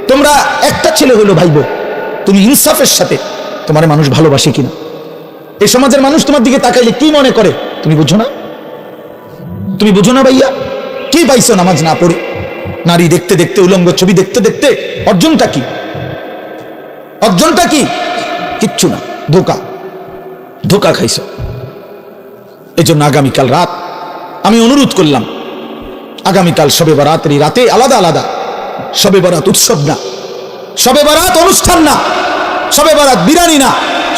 তোমরা একটা ছেলে হলো ভাইবো, তুমি ইনসাফের সাথে তোমার মানুষ ভালোবাসে কিনা, এই সমাজের মানুষ তোমার দিকে তাকাইলে কি মনে করে তুমি বুঝো না? তুমি বুঝো না ভাইয়া? কি পাইছো নামাজ না পড়ে? নারী দেখতে দেখতে, উলঙ্গ ছবি দেখতে দেখতে অর্জনটা কি? অর্জনটা কি? কিচ্ছু না, ধোকা, ধোকা খাইছো। এই জন্য আগামীকাল রাত আমি অনুরোধ করলাম, আগামীকাল শবে বরাতের রাতে আলাদা আলাদা, শবে বরাত উৎসব না, শবে বরাত অনুষ্ঠান না, শবে বরাত বিরিয়ানি না,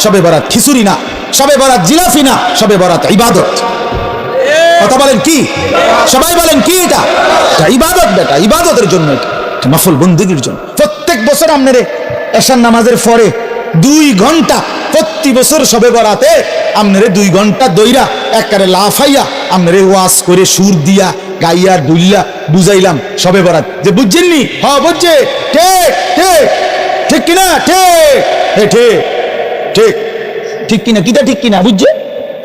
শবে বরাত খিচুড়ি না, শবে বরাত জিলাফি না, শবে বরাত ইবাদত। কথা বলেন কি? সবাই বলেন কি? এটা ইবাদত বেটা, ইবাদতের জন্য, এটা নফল বন্দেগীর জন্য। প্রত্যেক বছর আপনারে এশার নামাজের পরে 2 ঘন্টা প্রতি বছর শবে বরাতে আপনারে 2 ঘন্টা দইরা একবারে লাফাইয়া আপনারে ওয়াজ করে সুর দিয়া গাইয়া দুইলা বুঝাইলাম শবে বরাত, যে বুঝছেননি? হ্যাঁ বুঝছে, ঠিক ঠিক ঠিক কিনা? ঠিক ঠিক ঠিক ঠিক কিনা? কিটা ঠিক কিনা? বুঝছে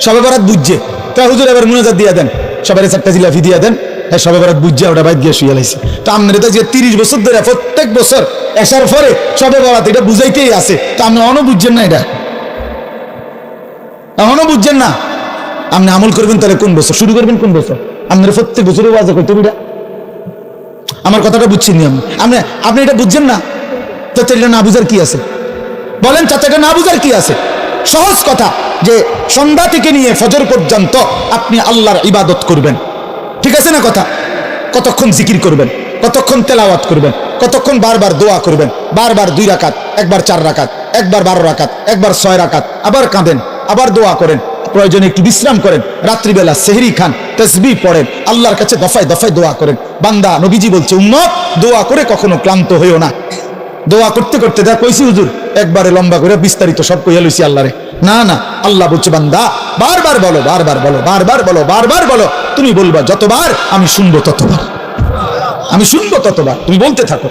শবে বরাত, বুঝছে। তা হুজুর এবার মুনাজাত দিয়া দেন, সবাই 4টা জিলাফি দিয়া দেন, হ্যাঁ শবে বরাত বুঝছে, ওটা বাইর গিয়ে শুয়ে লাইছে। তো আপনার তো যে 30 বছর ধরে প্রত্যেক বছর এসার পরে শবে বরাত এটা বুঝাইতেই আছে, তা আপনি এখনো বুঝছেন না? এটা এখনো বুঝছেন না? আপনি আমল করবেন তাহলে কোন বছর শুরু করবেন? কোন বছর? আপনার প্রত্যেক বছরে ওয়াজ করতে বিড়া। আমার কথাটা বুঝছেন নি? আপনি আপনি এটা বুঝছেন না? তো এটা না বুঝার কি আছে? বলেন চাচা, এটা না বুঝার কি আছে? সহজ কথা যে সন্ধ্যা থেকে নিয়ে ফজর পর্যন্ত আপনি আল্লাহর ইবাদত করবেন, ঠিক আছে না কথা? কতক্ষণ জিকির করবেন, কতক্ষণ তেলাওয়াত করবেন, কতক্ষণ বারবার দোয়া করবেন, বারবার 2 রাকাত, একবার 4 রাকাত, একবার 12 রাকাত, একবার 6 রাকাত, আবার কাঁদেন, আবার দোয়া করেন, প্রয়োজনে একটু বিশ্রাম করেন, রাত্রিবেলা সেহরি খান, তাসবিহ পড়েন, আল্লাহর কাছে দফায় দফায় দোয়া করেন। বান্দা নবীজি বলছে উম্মত দোয়া করে কখনো ক্লান্ত হইও না। দোয়া করতে করতে যা কইছি হুজুর একবারে লম্বা করে বিস্তারিত সব কইয়া লইছি আল্লাহরে, না না, আল্লাহ বলছে বান্দা বারবার বলো, বারবার বলো, বারবার বলো, বারবার বলো, তুমি বলবা যতবার আমি শুনবো ততবার, আমি শুনবো ততবার, তুমি বলতে থাকো,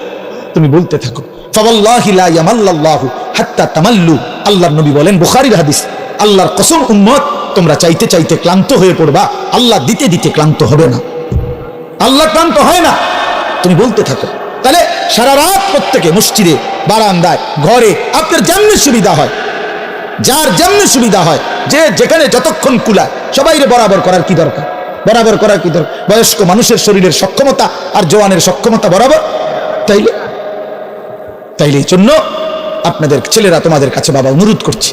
তুমি বলতে থাকো। ফাওয়াল্লাহি লা ইয়ামাল্লাল্লাহু হাত্তা তামাল্লু, আল্লাহর নবী বলেন, বুখারীর হাদিস, আল্লাহর কসম উম্মত তোমরা চাইতে চাইতে ক্লান্ত হয়ে পড়বা, আল্লাহ দিতে দিতে ক্লান্ত হবে না, আল্লাহ ক্লান্ত হয় না, তুমি বলতে থাকো। তাহলে সারা রাত প্রত্যেকে মসজিদে, বারান্দায়, ঘরে আপনার যেমনি সুবিধা হয়, যার যেমনি সুবিধা হয়, যে যেখানে যতক্ষণ কুলায়, সবাই বরাবর করার কি দরকার? বরাবর করার কি দরকার? বয়স্ক মানুষের শরীরের সক্ষমতা আর জওয়ানের সক্ষমতা বরাবর, তাইলে তাইলে এই জন্য আপনাদের ছেলেরা তোমাদের কাছে বাবা অনুরোধ করছি,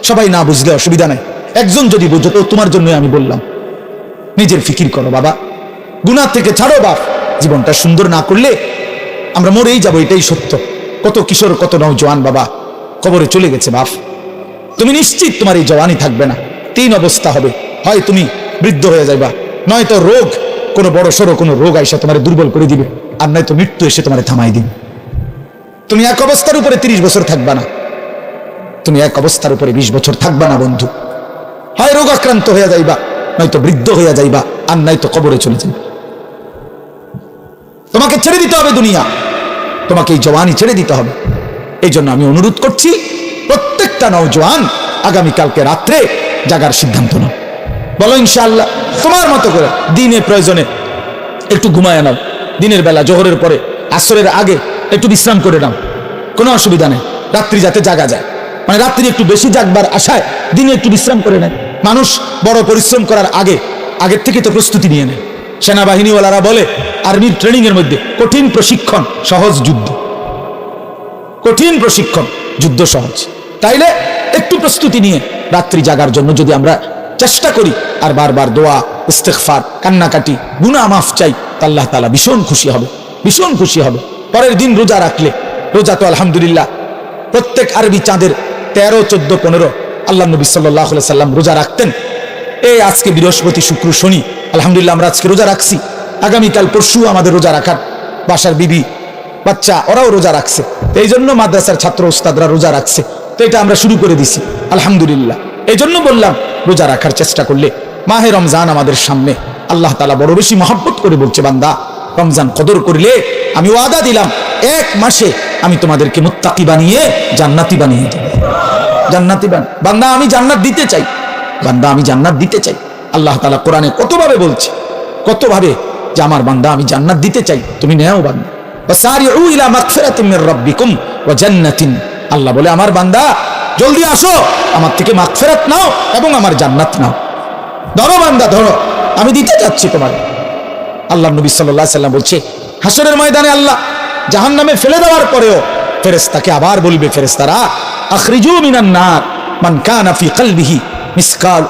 সবাই না বুঝলে অসুবিধা নাই, একজন যদি বুঝো তো তোমার জন্যই আমি বললাম, নিজের ফিকির করো বাবা, গুনাহ থেকে ছাড়ো বাপ, জীবনটা সুন্দর না করলে আমরা মরেই যাব, এটাই সত্য। কত কিশোর, কত নওজোয়ান বাবা কবরে চলে গেছে বাপ। তুমি নিশ্চিত তোমার এই জওয়ানি থাকবে না। 3 অবস্থা হবে, হয় তুমি বৃদ্ধ হয়ে যাইবা, নয়তো রোগ, কোনো বড় সড়ো কোনো রোগ আইসা তোমার দুর্বল করে দিবে, আর নয়তো মৃত্যু এসে তোমার থামাই দিবে। তুমি এক অবস্থার উপরে 30 বছর থাকবা না, তুমি এক অবস্থার উপরে 20 বছর থাকবা না বন্ধু। হয় রোগ আক্রান্ত হয়ে যাইবা, নয়তো বৃদ্ধ হয়ে যাইবা, আর নয়তো কবরে চলে যাইবা। তোমাকে ছেড়ে দিতে হবে দুনিয়া, তোমাকে এই জওয়ানি ছেড়ে দিতে হবে। এই জন্য আমি অনুরোধ করছি প্রত্যেকটা নওজোয়ান আগামীকালকে রাত্রে জাগার সিদ্ধান্ত নাও। বলো ইনশাআল্লাহ তোমার মতো করে দিনে প্রয়োজনে একটু ঘুমায় নাও, দিনের বেলা জোহরের পরে আসরের আগে একটু বিশ্রাম করে নাও, কোনো অসুবিধা নেই। রাত্রি যাতে জাগা যায়, মানে রাত্রি একটু বেশি জাগবার আশায় দিনে একটু বিশ্রাম করে নেয়। মানুষ বড় পরিশ্রম করার আগের থেকে তো প্রস্তুতি নিয়ে নেয়। সেনাবাহিনীওয়ালারা বলে আর্মির ট্রেনিং এর মধ্যে কঠিন প্রশিক্ষণ, সহজ যুদ্ধ। কঠিন প্রশিক্ষণ, যুদ্ধ সহজ। তাইলে একটু প্রস্তুতি নিয়ে রাত্রি জাগার জন্য যদি আমরা চেষ্টা করি, আর বারবার দোয়া, ইস্তেগফার, কান্নাকাটি, গুনাহ মাফ চাই, আল্লাহ তাআলা ভীষণ খুশি হবে, ভীষণ খুশি হবে। পরের দিন রোজা রাখলে, রোজা তো আলহামদুলিল্লাহ প্রত্যেক আরবি চাঁদের 13, 14, 15 আল্লাহ নবী সাল্লাল্লাহু আলাইহি সাল্লাম রোজা রাখতেন। এই আজকে বৃহস্পতি, শুক্র, শনি, আলহামদুলিল্লাহ আমরা আজকে রোজা রাখছি। আগামীকাল পরশু আমাদের রোজা রাখার, বাসার বিবি বাচ্চা ওরাও রোজা রাখছে। তো এই জন্য মাদ্রাসার ছাত্র উস্তাদরা রোজা রাখছে। তো এটা আমরা শুরু করে দিছি আলহামদুলিল্লাহ। এই জন্য বললাম রোজা রাখার চেষ্টা করলে, মাহে রমজান আমাদের সামনে, আল্লাহ তাআলা বড় বেশি মহব্বত করে বলছে, বান্দা রমজান কদর করলে আমি ওয়াদা দিলাম 1 মাসে আমি তোমাদেরকে মুত্তাকি বানিয়ে জান্নাতি বানিয়ে দেব। জান্নাতি বান্দা আমি জান্নাত দিতে চাই, বান্দা আমি জান্নাত দিতে চাই। আল্লাহ তাআলা কোরআনে কতভাবে বলছে, কতভাবে যে আমার বান্দা আমি জান্নাত দিতে চাই, তুমি নেও বান্দা। ওয়াসারিউ ইলা মাগফিরাতিন মির রাব্বিকুম ওয়া জান্নাতিন, আল্লাহ বলে আমার বান্দা জলদি আসো, আমার থেকে মাগফিরাত নাও এবং আমার জান্নাত নাও। ধরো বান্দা ধরো, আমি দিতে যাচ্ছি তোমার। আল্লাহ নবী সাল্লাল্লাহু আলাইহি সাল্লাম বলছে, হাসরের ময়দানে আল্লাহ জাহান্নামে ফেলে দেওয়ার পরেও ফেরেশতাকে আবার বলবে, ফেরেশতারা আখরিজু মিনান নার মান কানা ফি কলবিহি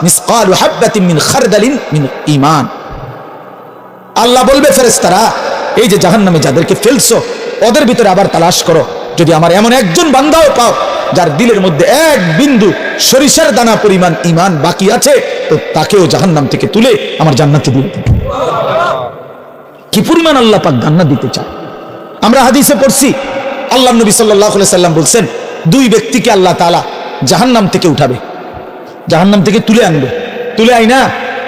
মিসকালু হাববাতিন মিন খারদালিন মিন ঈমান। আল্লাহ বলবে ফেরেশতারা, এই যে জাহান্নামে যাদেরকে ফেলছো ওদের ভিতরে আবার তালাশ করো, যদি আমার এমন একজন বান্দাও পাও যার দিলের মধ্যে 1 বিন্দু সরিষার দানা পরিমাণ ঈমান বাকি আছে, তো তাকেও জাহান্নাম থেকে তুলে আমার জান্নাতে দিয়ে দিন। কি পরিমাণ আল্লাহ পাক জান্নাত দিতে চায়। আমরা হাদিসে পড়ছি আল্লাহ নবী সাল্লাল্লাহু আলাইহি সাল্লাম বলছেন, 2 ব্যক্তিকে আল্লাহ তাআলা জাহান্নাম থেকে উঠাবে, জাহান্নাম থেকে তুলে আনবে, তুলে আইনা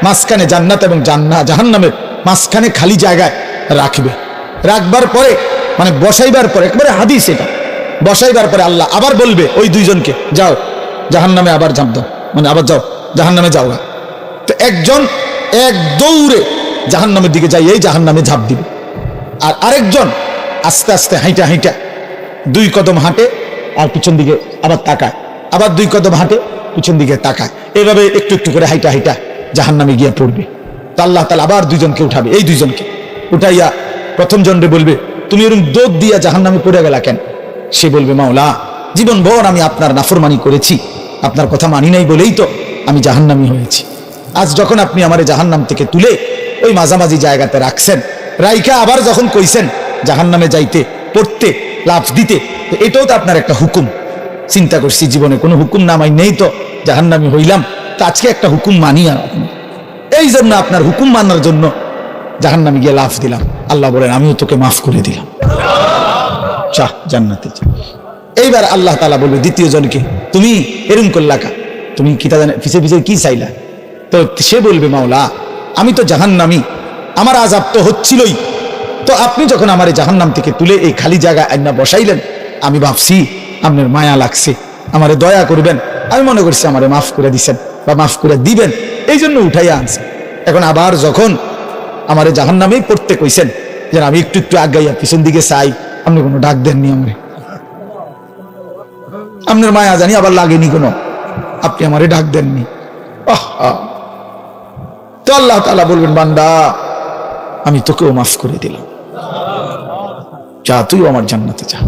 মাঝখানে জান্নাত এবং জাহান্নামের মাঝখানে খালি জায়গায় রাখবে। রাখবার পরে মানে বসাইবার পরে, একবারে হাদিস এটা, বসাইবার পরে আল্লাহ আবার বলবে ওই 2 জনকে, যাও জাহান্নামে আবার ঝাঁপ দাও, মানে আবার যাও জাহান্নামে যাও। তো একজন এক দৌড়ে জাহান্নামের দিকে যাই, এই জাহান্নামে ঝাঁপ দিবে। আর আরেকজন আস্তে আস্তে হাইটা হাইটা 2 কদম হাঁটে, আর পিছন দিকে আবার তাকায়, আবার 2 কদম হাঁটে, পিছন দিকে তাকায়, এইভাবে একটু একটু করে হাইটা হাইটা জাহান্নামে গিয়ে পড়বে। তো আল্লাহ তাআলা আবার 2 জনকে উঠাবে, এই 2 জনকে উঠাইয়া প্রথম জনরে বলবে, তুমি এরকম দৌড় দিয়া জাহান্নামে পড়ে গেলা কেন? সে বলবে, মাওলা জীবন ভর আমি আপনার নাফরমানি করেছি, আপনার কথা মানি নাই বলেই তো আমি জাহান্নামী হয়েছি। আজ যখন আপনি আমারে জাহান্নাম থেকে তুলে ওই মাঝামাঝি জায়গাতে রাখছেন, রাইখা আবার যখন কইছেন জাহান্নামে যাইতে, পড়তে, লাফ দিতে, তো এটাও তো আপনার একটা হুকুম। চিন্তা করছি জীবনে কোনো হুকুম না মাই নেই তো জাহান্নামী হইলাম, তো আজকে একটা হুকুম মানি। আর এই জন্য আপনার হুকুম মানার জন্য জাহান্নামে গিয়ে লাফ দিলাম। আল্লাহ বলেন আমিও তোকে মাফ করে দিলাম, চাহ জান্নাতে যা। এইবার আল্লাহ তাআলা বলবে 2য় জনকে, তুমি এরকম করলা কা, তুমি কি তা জানে পিছে পিছে কি চাইলা? তো সে বলবে, মাওলা আমি তো জাহান্নামী, আমার আযাব তো হচ্ছিলই, তো আপনি যখন আমার জাহান্নাম থেকে তুলে এই খালি জায়গায় আইনা বসাইলেন, আমি ভাবছি আপনার মায়া লাগছে, আমারে দয়া করবেন, আমি মনে করছি আমারে মাফ করে দিছেন বা মাফ করে দিবেন, এই জন্য উঠাইয়া আনছে। এখন আবার যখন আমারে জাহান্নামেই পড়তে কইছেন, যে আমি একটু একটু আগাইয়া পিছন দিকে চাই, আপনি কোনো ডাক দেননি আমারে, আপনার মায়া জানি আবার লাগেনি কোনো, আপনি আমারে ডাক দেননি। তো আল্লাহ তাআলা বলবেন, বান্দা আমি তোকেও মাফ করে দিলাম, যা তুইও আমার জান্নাতে যা।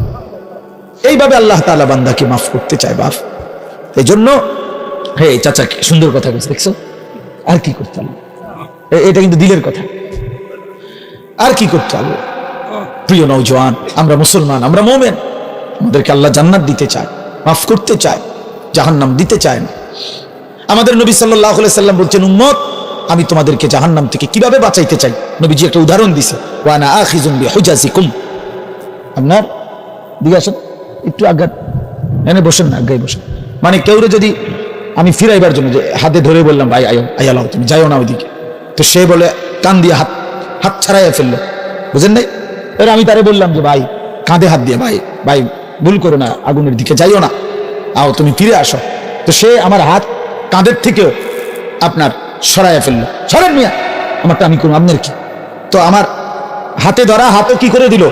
এইভাবে আল্লাহ তাআলা বান্দাকে মাফ করতে চায় বাপ। এই জন্য হে চাচা সুন্দর কথা বলছে, দেখছো? আর কি করতে হবে, এটা কিন্তু দিলের কথা। আর কি করতে হবে? প্রিয় নওজোয়ান, আমরা মুসলমান, আমরা মোমেন, আমাদেরকে আল্লাহ জান্নাত দিতে চায়, মাফ করতে চায়, জাহান্নাম দিতে চায় না। আমাদের নবী সাল্লাল্লাহু আলাইহি সাল্লাম বলছেন, উম্মত আমি তোমাদেরকে জাহান্নাম থেকে কিভাবে বাঁচাইতে চাই। নবীজি একটা উদাহরণ দিছে, ওয়া আনা আখিযুন বিহুজাজিকুম। আপনার দিকে আসেন, একটু আগে এনে বসেন না, আগে বসেন। মানে কেউরে যদি আমি ফিরাইবার জন্য যে হাতে ধরে বললাম, ভাই আয়ো, আয়ালাও তুমি যাইও না ওইদিকে, তো সে বলে কান দিয়ে হাত ছাড়াইয়া ফেললো, বুঝেন নাই? এবার আমি তারে বললাম যে ভাই কাঁধে হাত দিয়ে, ভাই ভাই ভুল করো না, আগুনের দিকে যাইও না, আও তুমি ফিরে আসো। তো সে আমার হাত কাঁধের থেকেও আপনার সরাইয়া ফেললো। সরেন মিয়া, আমারটা আমি করুন, আপনার কি? তো আমার হাতে ধরা হাতও কি করে দিল,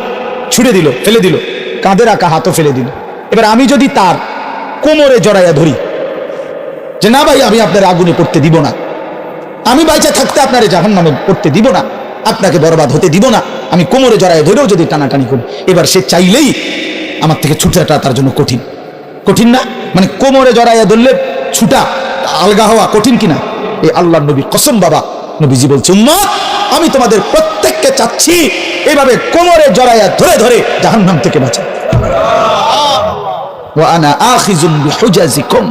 ছুড়ে দিল, ফেলে দিল, কাঁধে রাখা হাতও ফেলে দিল। এবার আমি যদি তার কোমরে জড়াইয়া ধরি যে না ভাই আমি আপনার আগুনে পড়তে দিব না, আমি বাইচা থাকতে আপনারে জাহান্নামে পড়তে দিব না, আপনাকে বরবাদ হতে দিব না, আমি কোমরে জড়াইয়া ধরেও যদি টানাটানি করি, এবার সে চাইলেই আমার থেকে ছুটাটা তার জন্য কঠিন, কঠিন না? মানে কোমরে জড়াইয়া ধরলে ছুটা আলগা হওয়া কঠিন কিনা? এই আল্লাহর নবী কসম বাবা, নবীজি বলছে, উম্মত আমি তোমাদের প্রত্যেককে চাচ্ছি এইভাবে কোমরে জড়াইয়া ধরে ধরে জাহান্নাম থেকে বাঁচা। ওয়া আনা আখিযুন বিহুজাজিকুম।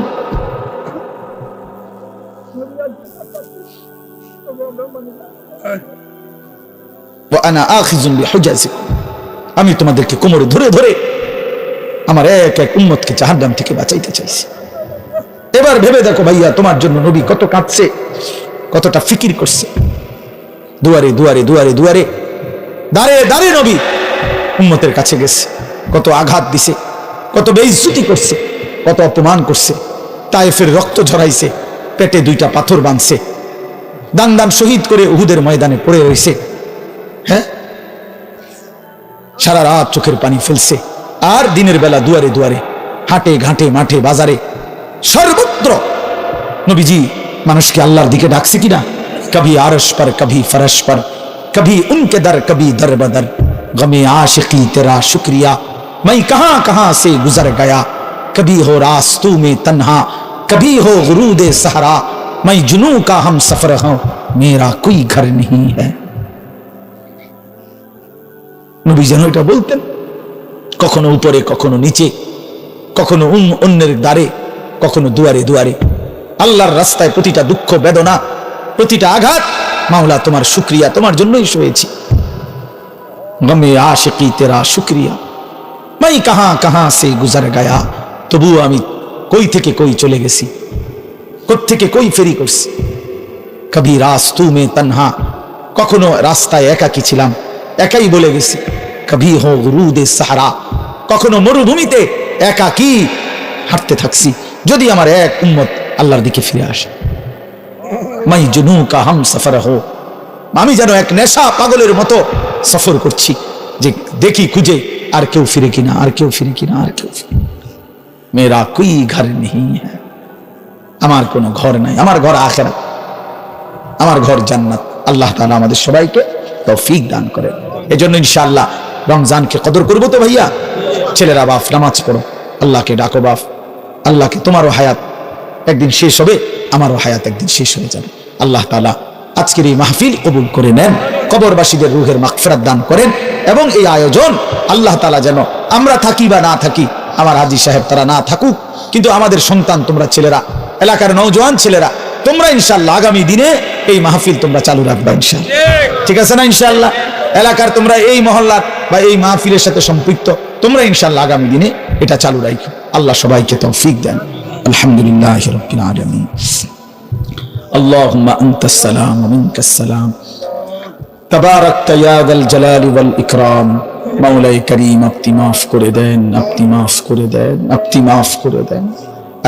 ওয়া আনা আখিযুন বিহুজাজিকুম, আমি তোমাদেরকে কোমরে ধরে ধরে আমার এক এক উম্মতকে জাহান্নাম থেকে বাঁচাইতে চাইছি। এবার ভেবে দেখো ভাইয়া, তোমার জন্য নবী কত কাঁদছে, কতটা ফিকির করছে। দুয়ারে দুয়ারে দুয়ারে দুয়ারে দাঁড়িয়ে দাঁড়িয়ে নবী উম্মতের কাছে গেছে, কত আঘাত দিছে, কত বেইজ্জতি করছে, কত অপমান করছে। তায়েফের রক্ত ঝরাইছে, পেটে 2টা পাথর বাঁধছে, দান দান শহীদ করে উহুদের ময়দানে পড়ে রয়েছে। হ্যাঁ, সারা রাত চোখের পানি ফেলছে। আর দিনের বেলা দুয়ারে দুয়ারে, হাটে ঘাটে, মাঠে বাজারে, সর্বত্র নবীজি মানুষকে আল্লাহর দিকে ডাকছে কিনা? কভি আরশ পর, কভি ফরশ পর, কভি উনকে দর, কভি দর বদর, গমে आशिकी तेरा शुक्रिया, मैं कहां कहां से गुजर गया, कभी हो रास्तों में तन्हा, कभी हो गुरूद सहरा, मैं जुनू का हम सफर हूं, मेरा कोई घर नहीं है। নবী যেন এটা বলতেন, কখনো উপরে, কখনো নিচে, কখনো অন্যের দ্বারে, কখনো দুয়ারে দুয়ারে, আল্লাহর রাস্তায় প্রতিটা দুঃখ বেদনা, প্রতিটা আঘাত, মাওলা তোমার শুকরিয়া, তোমার জন্যই সয়েছি। গমে আশিকি তেরা শুকরিয়া, মাই কাহা কাহা সে গুজার গায়া, তবুও আমি কই থেকে কই চলে গেছি, কোত্থেকে কই ফেরি করছি। কবি রাস্তু মে তনহা, কখনো রাস্তায় একাকী ছিলাম, একাই বলে গেছি। কবি হো গুরুদে সাহারা, কখনো মরুভূমিতে একাকী হাঁটতে থাকছি, যদি আমার এক উম্মত আল্লাহর দিকে ফিরে আসে। মাই জুনু কা হাম সফর হো, আমি যেন এক নেশা পাগলের মতো সফর করছি, যে দেখি খুঁজে আর কেউ ফিরে কিনা, আর কেউ ফিরে কিনা, আর কেউ ফিরে। মেরা কোই ঘর নেই হ্যাঁ, আমার কোনো ঘর নাই, আমার ঘর আখিরাত, আমার ঘর জান্নাত। আল্লাহ তাআলা আমাদের সবাইকে তৌফিক দান করেন। এজন্য ইনশাআল্লাহ রমজানকে কদর করবো তো ভাইয়া। ছেলেরা বাপ নামাজ পড়ো, আল্লাহকে ডাকো বাপ, আল্লাহকে, তোমারও হায়াত একদিন শেষ হবে, আমারও হায়াত একদিন শেষ হয়ে যাবে। আল্লাহ তাআলা আজকের এই মাহফিল কবুল করে নেন, কবরবাসীদের রুহের মাগফিরাত দান করেন, এবং এই আয়োজন আল্লাহ তাআলা যেন আমরা থাকি বা না থাকি, আমার হাজী সাহেব তারা না থাকুক, কিন্তু আমাদের সন্তান, তোমরা ছেলেরা, এলাকার নওজোয়ান ছেলেরা, তোমরা ইনশাআল্লাহ আগামী দিনে এই মাহফিল তোমরা চালু রাখবা ইনশাআল্লাহ। ঠিক আছে না? ইনশাআল্লাহ এলাকার তোমরা এই মহল্লার বা এই মাহফিলের সাথে সম্পৃক্ত, তোমরা ইনশাআল্লাহ আগামী দিনে এটা চালু রাখো। আল্লাহ সবাইকে তৌফিক দেন। আলহামদুলিল্লাহি রাব্বিল আলামিন। আল্লাহুম্মা আনতাস সালাম ওয়া মিনকাস সালাম, তাবারাকতা ইয়া যাল জালালি ওয়াল ইকরাম। মাওলাই করিম আপনি মাফ করে দেন, আপনি মাফ করে দেন, আপনি মাফ করে দেন।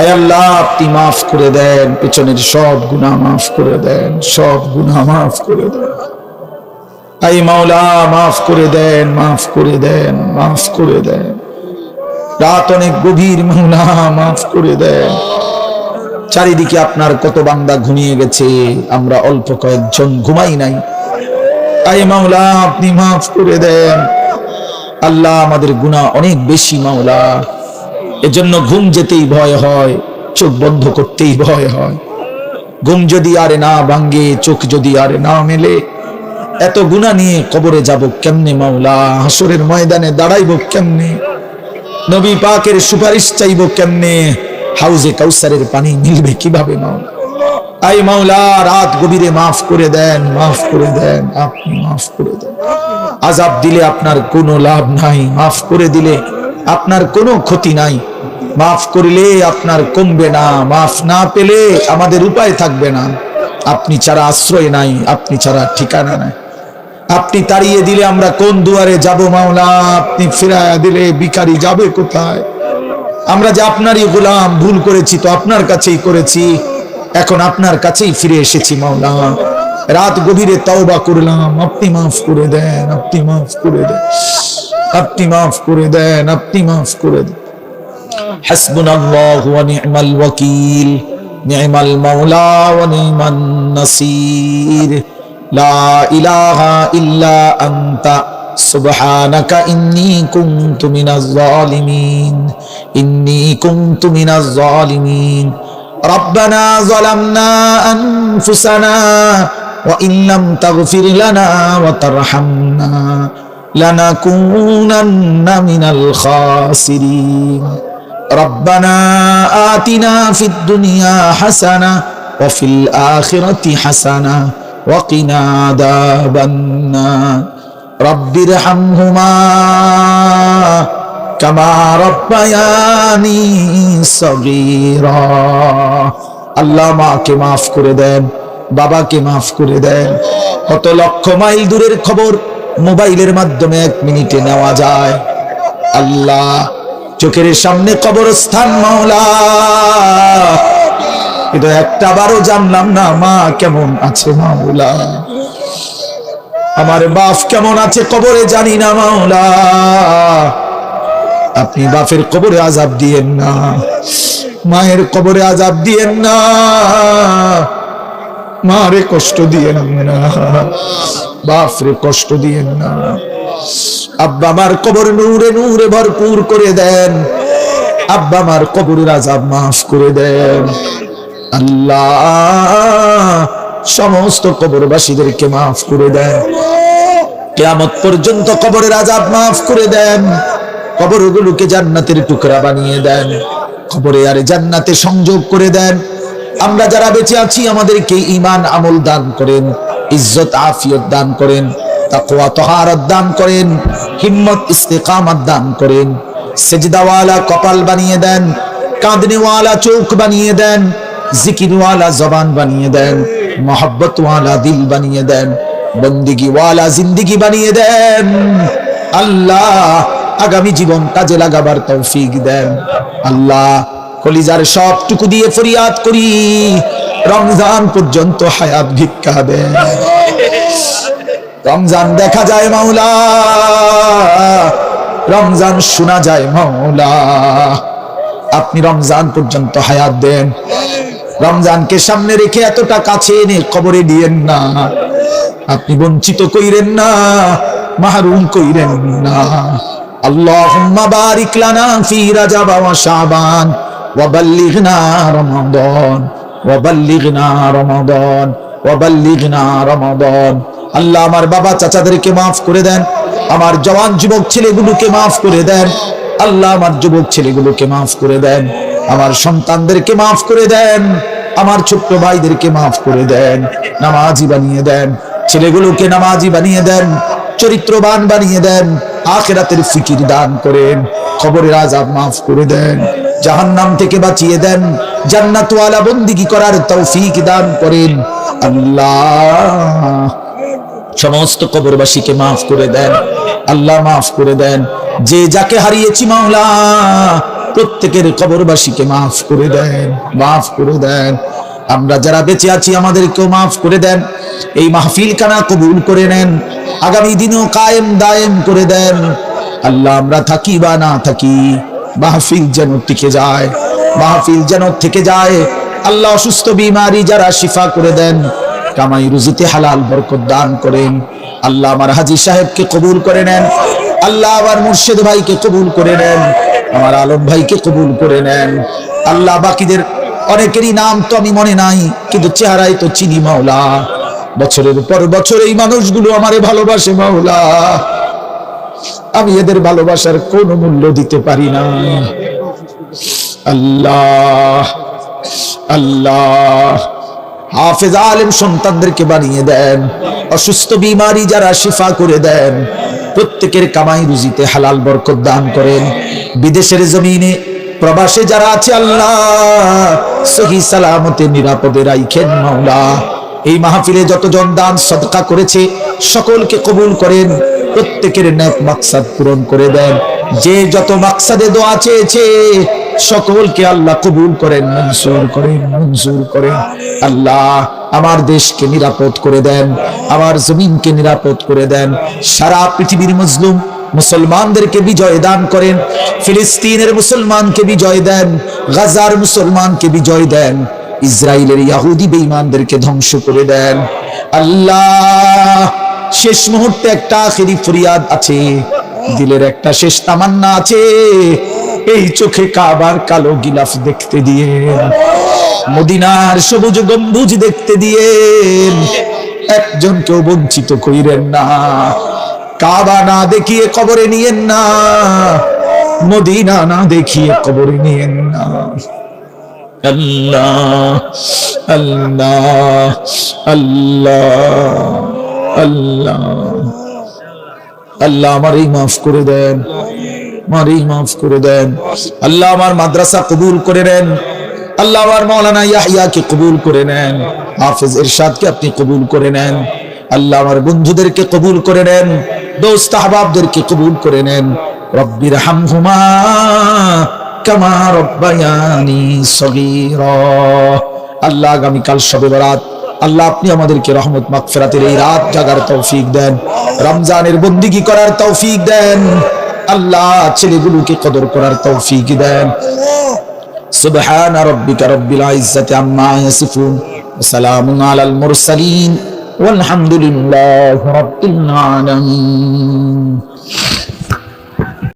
আয় আল্লাহ আপনি মাফ করে দেন, পেছনের সব গুনাহ মাফ করে দেন, সব গুনাহ মাফ করে দেন। আয় মাওলা মাফ করে দেন, মাফ করে দেন, মাফ করে দেন। রাত অনেক গভীর, মাওলা মাফ করে দেন। চারিদিকে আপনার কত বান্দা ঘুমিয়ে গেছে, আমরা অল্প কয়েকজন ঘুমাই নাই। আয় মাওলা আপনি মাফ করে দেন। আল্লাহ আমাদের গুনাহ অনেক বেশি মাওলা, এজন্য ঘুম যেতেই ভয় হয়, চোখ বন্ধ করতেই ভয় হয়। ঘুম যদি আরে না ভাঙ্গে, চোখ যদি আরে না মেলে, এত গুনাহ নিয়ে কবরে যাব কেমনে মাওলা? হাসরের ময়দানে দাঁড়াইব কেমনে? নবী পাকের সুপারিশ চাইব কেমনে? হাউজে কাউসারের পানি মিলবে কিভাবে মাওলা? আই মাওলা, রাত গভীরে মাফ করে দেন, মাফ করে দেন, আপনি মাফ করে দেন। আযাব দিলে আপনার কোনো লাভ নাই, মাফ করে দিলে আপনার কোনো ক্ষতি নাই। মাফ করলে আপনার কমবে না, মাফ না পেলে আমাদের উপায় থাকবে না। আপনি ছাড়া আশ্রয় নাই, আপনি ছাড়া ঠিকানা নাই। আপনি তাড়িয়ে দিলে আমরা কোন দুয়ারে যাব মাওলা? আপনি ফিরায়া দিলে ভিখারি যাবে কোথায়? আমরা যে আপনারই গোলাম, ভুল করেছি তো আপনার কাছেই করেছি, এখন আপনার কাছেই ফিরে এসেছি মাওলা। রাত গভীরে তওবা করলাম, আপনি মাফ করে দেন, আপনি মাফ করে দেন, আপনি মাফ করে দেন, আপনি মাফ করে দেন। হাসবুনাল্লাহু ওয়া নি'মাল ওয়াকিল, নি'মাল মাওলা ওয়া নি'মান নাসির। লা ইলাহা ইল্লা আনতা সুবহানাকা ইন্নী কুনতু মিনাজ জালিমিন, ইন্নী কুনতু মিনাজ জালিমিন। ربنا ظلمنا أنفسنا وإن لم تغفر لنا وترحمنا لنكونن من الخاسرين ربنا آتنا في الدنيا حسنة وفي الآخرة حسنة وقنا عذاب النار رب ارحمهما কামা রব্বায়ানি সগীরা। আল্লাহ মাকে মাফ করে দেন, বাবাকে মাফ করে দেন। কত লক্ষ মাইল দূরের খবর মোবাইলের মাধ্যমে 1 মিনিটে নেওয়া যায়। আল্লাহ, চোখের সামনে কবরস্থান মাওলা, কিন্তু একটা বারও জানলাম না মা কেমন আছে মাওলা, আমার বাপ কেমন আছে কবরে জানি না মাওলা। আপনি বাপের কবরে আযাব দিয়েন না, মায়ের কবরে আযাব দিয়েন না, মারে কষ্ট দিয়েন না, বাপরে কষ্ট দিয়েন না। আব্বা আমার কবর নূরে নূরে ভরপুর করে দেন, আব্বা আমার কবরের আযাব মাফ করে দেন। আল্লাহ, সমস্ত কবরবাসীদেরকে মাফ করে দেন, কিয়ামত পর্যন্ত কবরের আযাব মাফ করে দেন। কবরগুলোকে জান্নাতের টুকরা বানিয়ে দেন, কবরে আর জান্নাতে সংযোগ করে দেন। আমরা যারা বেঁচে আছি আমাদেরকে ঈমান আমল দান করেন, ইজ্জত আফিয়ত দান করেন, তাকওয়া তাহারাত দান করেন, হিম্মত ইস্তেকামত দান করেন। সেজদাওয়ালা কপাল বানিয়ে দেন, কাঁদনেওয়ালা চোখ বানিয়ে দেন, জিকিরওয়ালা জবান বানিয়ে দেন, মহব্বতওয়ালা দিল বানিয়ে দেন, বন্দিগিওয়ালা জিন্দেগি বানিয়ে দেন। আল্লাহ, আগামী জীবন কাজে লাগাবার তৌফিক দেন। আল্লাহ, কলিজার সবটুকু দিয়ে ফরিয়াদ করি, রমজান পর্যন্ত হায়াত ভিক্ষা দেন। রমজান দেখা যায় মাওলা, রমজান শোনা যায় মাওলা, আপনি রমজান পর্যন্ত হায়াত দেন। রমজানকে সামনে রেখে এতটা কাছে এনে কবরে দিয়েন না, আপনি বঞ্চিত কইরেন না, মাহরুম কইরেন না। আল্লাহুম্মা বারিক লানা ফি রাজাব ওয়া শাবান ওয়া বাল্লিগনা রমাদান ওয়া বাল্লিগনা রমাদান ওয়া বাল্লিগনা রমাদান। আল্লাহ, আমার বাবা চাচাদেরকে মাফ করে দেন, আমার জওয়ান যুবক ছেলেগুলোকে মাফ করে দেন। আল্লাহ, আমার যুবক ছেলেগুলোকে মাফ করে দেন, আমার সন্তানদেরকে মাফ করে দেন, আমার ছোট্ট ভাইদেরকে মাফ করে দেন, নামাজি বানিয়ে দেন, ছেলেগুলোকে নামাজি বানিয়ে দেন, চরিত্রবান বানিয়ে দেন, আখিরাতের ফিকির দান করেন, কবরের আযাব মাফ করে দেন, জাহান্নাম থেকে বাঁচিয়ে দেন, জান্নাতওয়ালা বন্দেগী করার তৌফিক দান করেন। আল্লাহ, সমস্ত কবরবাসীকে মাফ করে দেন, আল্লাহ মাফ করে দেন। যে যাকে হারিয়েছি মাওলা, প্রত্যেকের কবরবাসীকে মাফ করে দেন, মাফ করে দেন। আমরা যারা বেঁচে আছি আমাদেরকেও মাফ করে দেন। এই মাহফিল খানা কবুল করে নেন, আগামী দিনেও কায়েম দায়েম করে দেন। আল্লাহ, আমরা থাকি বা না থাকি, মাহফিল যেন টিকে যায়, মাহফিল যেন থেকে যায়। আল্লাহ, অসুস্থ বিমারি যারা শিফা করে দেন, কামাই রুজিতে হালাল বরকত দান করেন। আল্লাহ, আমার হাজী সাহেবকে কবুল করে নেন। আল্লাহ, আমার মুর্শিদ ভাইকে কবুল করে নেন, আমার আলম ভাইকে কবুল করে নেন। আল্লাহ, বাকিদের অনেকেরই নাম তো আমি মনে নাই, কিন্তু চেহারাই তো চিনি মাওলা। বছরের পর বছর এই মানুষগুলো আমারে ভালোবাসে মাওলা, আমি এদের ভালোবাসার কোনো মূল্য দিতে পারি না। আল্লাহ আল্লাহ হাফেজ আলেম সন্তানদেরকে বানিয়ে দেন, অসুস্থ বিমারি যারা শিফা করে দেন, প্রত্যেকের কামাই রুজিতে হালাল বরকত দান করেন। বিদেশের জমিনে প্রবাসে যারা আছে আল্লাহ সহি সালামতে নিরাপদে রাখেন মাওলা। এই মাহফিলে যতজন দান সদকা করেছে সকলকে কবুল করেন, প্রত্যেকের নেক মাকসাদ পূরণ করে দেন। যে যত মাকসাদে দোয়া চেয়েছে সকলকে আল্লাহ কবুল করেন, মঞ্জুর করেন, মঞ্জুর করেন। আল্লাহ আমার দেশকে নিরাপদ করে দেন, আমার জমিনকে নিরাপদ করে দেন। সারা পৃথিবীর মজলুম মুসলমানদেরকে বিজয় দান করেন, ফিলিস্তিনের মুসলমানকে বিজয় দেন, গাজার মুসলমানকে বিজয় দেন, ইসরায়েলের ইহুদি বেঈমানদেরকে ধ্বংস করে দেন। আল্লাহ শেষ মুহূর্তে একটা আখেরি ফরিয়াদ আছে, দিলের একটা শেষ তামান্না আছে, এই চোখে কাবার কালো গিলাফ দেখতে দিয়ে, মদিনার সবুজ গম্বুজ দেখতে দিয়ে, একজনকেও বঞ্চিত কইরেন না। কাবা না দেখিয়ে কবরে নিয়েন না, মদিনা না দেখিয়ে কবরে নিয়েন না। আল্লাহ আল্লাহ আল্লাহ আল্লাহ আল্লাহ আমারই মাফ করে দেন, আমারই মাফ করে দেন। আল্লাহ আমার মাদ্রাসা কবুল করে নেন, আল্লাহ আমার মাওলানা ইয়াহইয়াকে কবুল করে নেন, হাফেজ ইরশাদকে আপনি কবুল করে নেন। আল্লাহ আমার বন্ধুদেরকে কবুল করে নেন, দোস্ত আহবাবদেরকে কবুল করে নেন। রব্বির হামহুমা কামা রব্বায়ানি সগীরা। আল্লাহ আগামীকাল শবে বরাত, আল্লাহ আপনি আমাদেরকে রহমত মাগফিরাতের এই রাত জাগার তৌফিক দেন, রমজানের বন্দিগি করার তৌফিক দেন। আল্লাহ ছেলেগুলোকে কদর করার তৌফিক দেন। সুবহান রাব্বিকা রব্বিল ইজ্জাতি আম্মা ইয়াসিফুন ওয়া সালামুন আলাল মুরসালিন ওয়ালহামদুলিল্লাহি রাব্বিল আলামিন।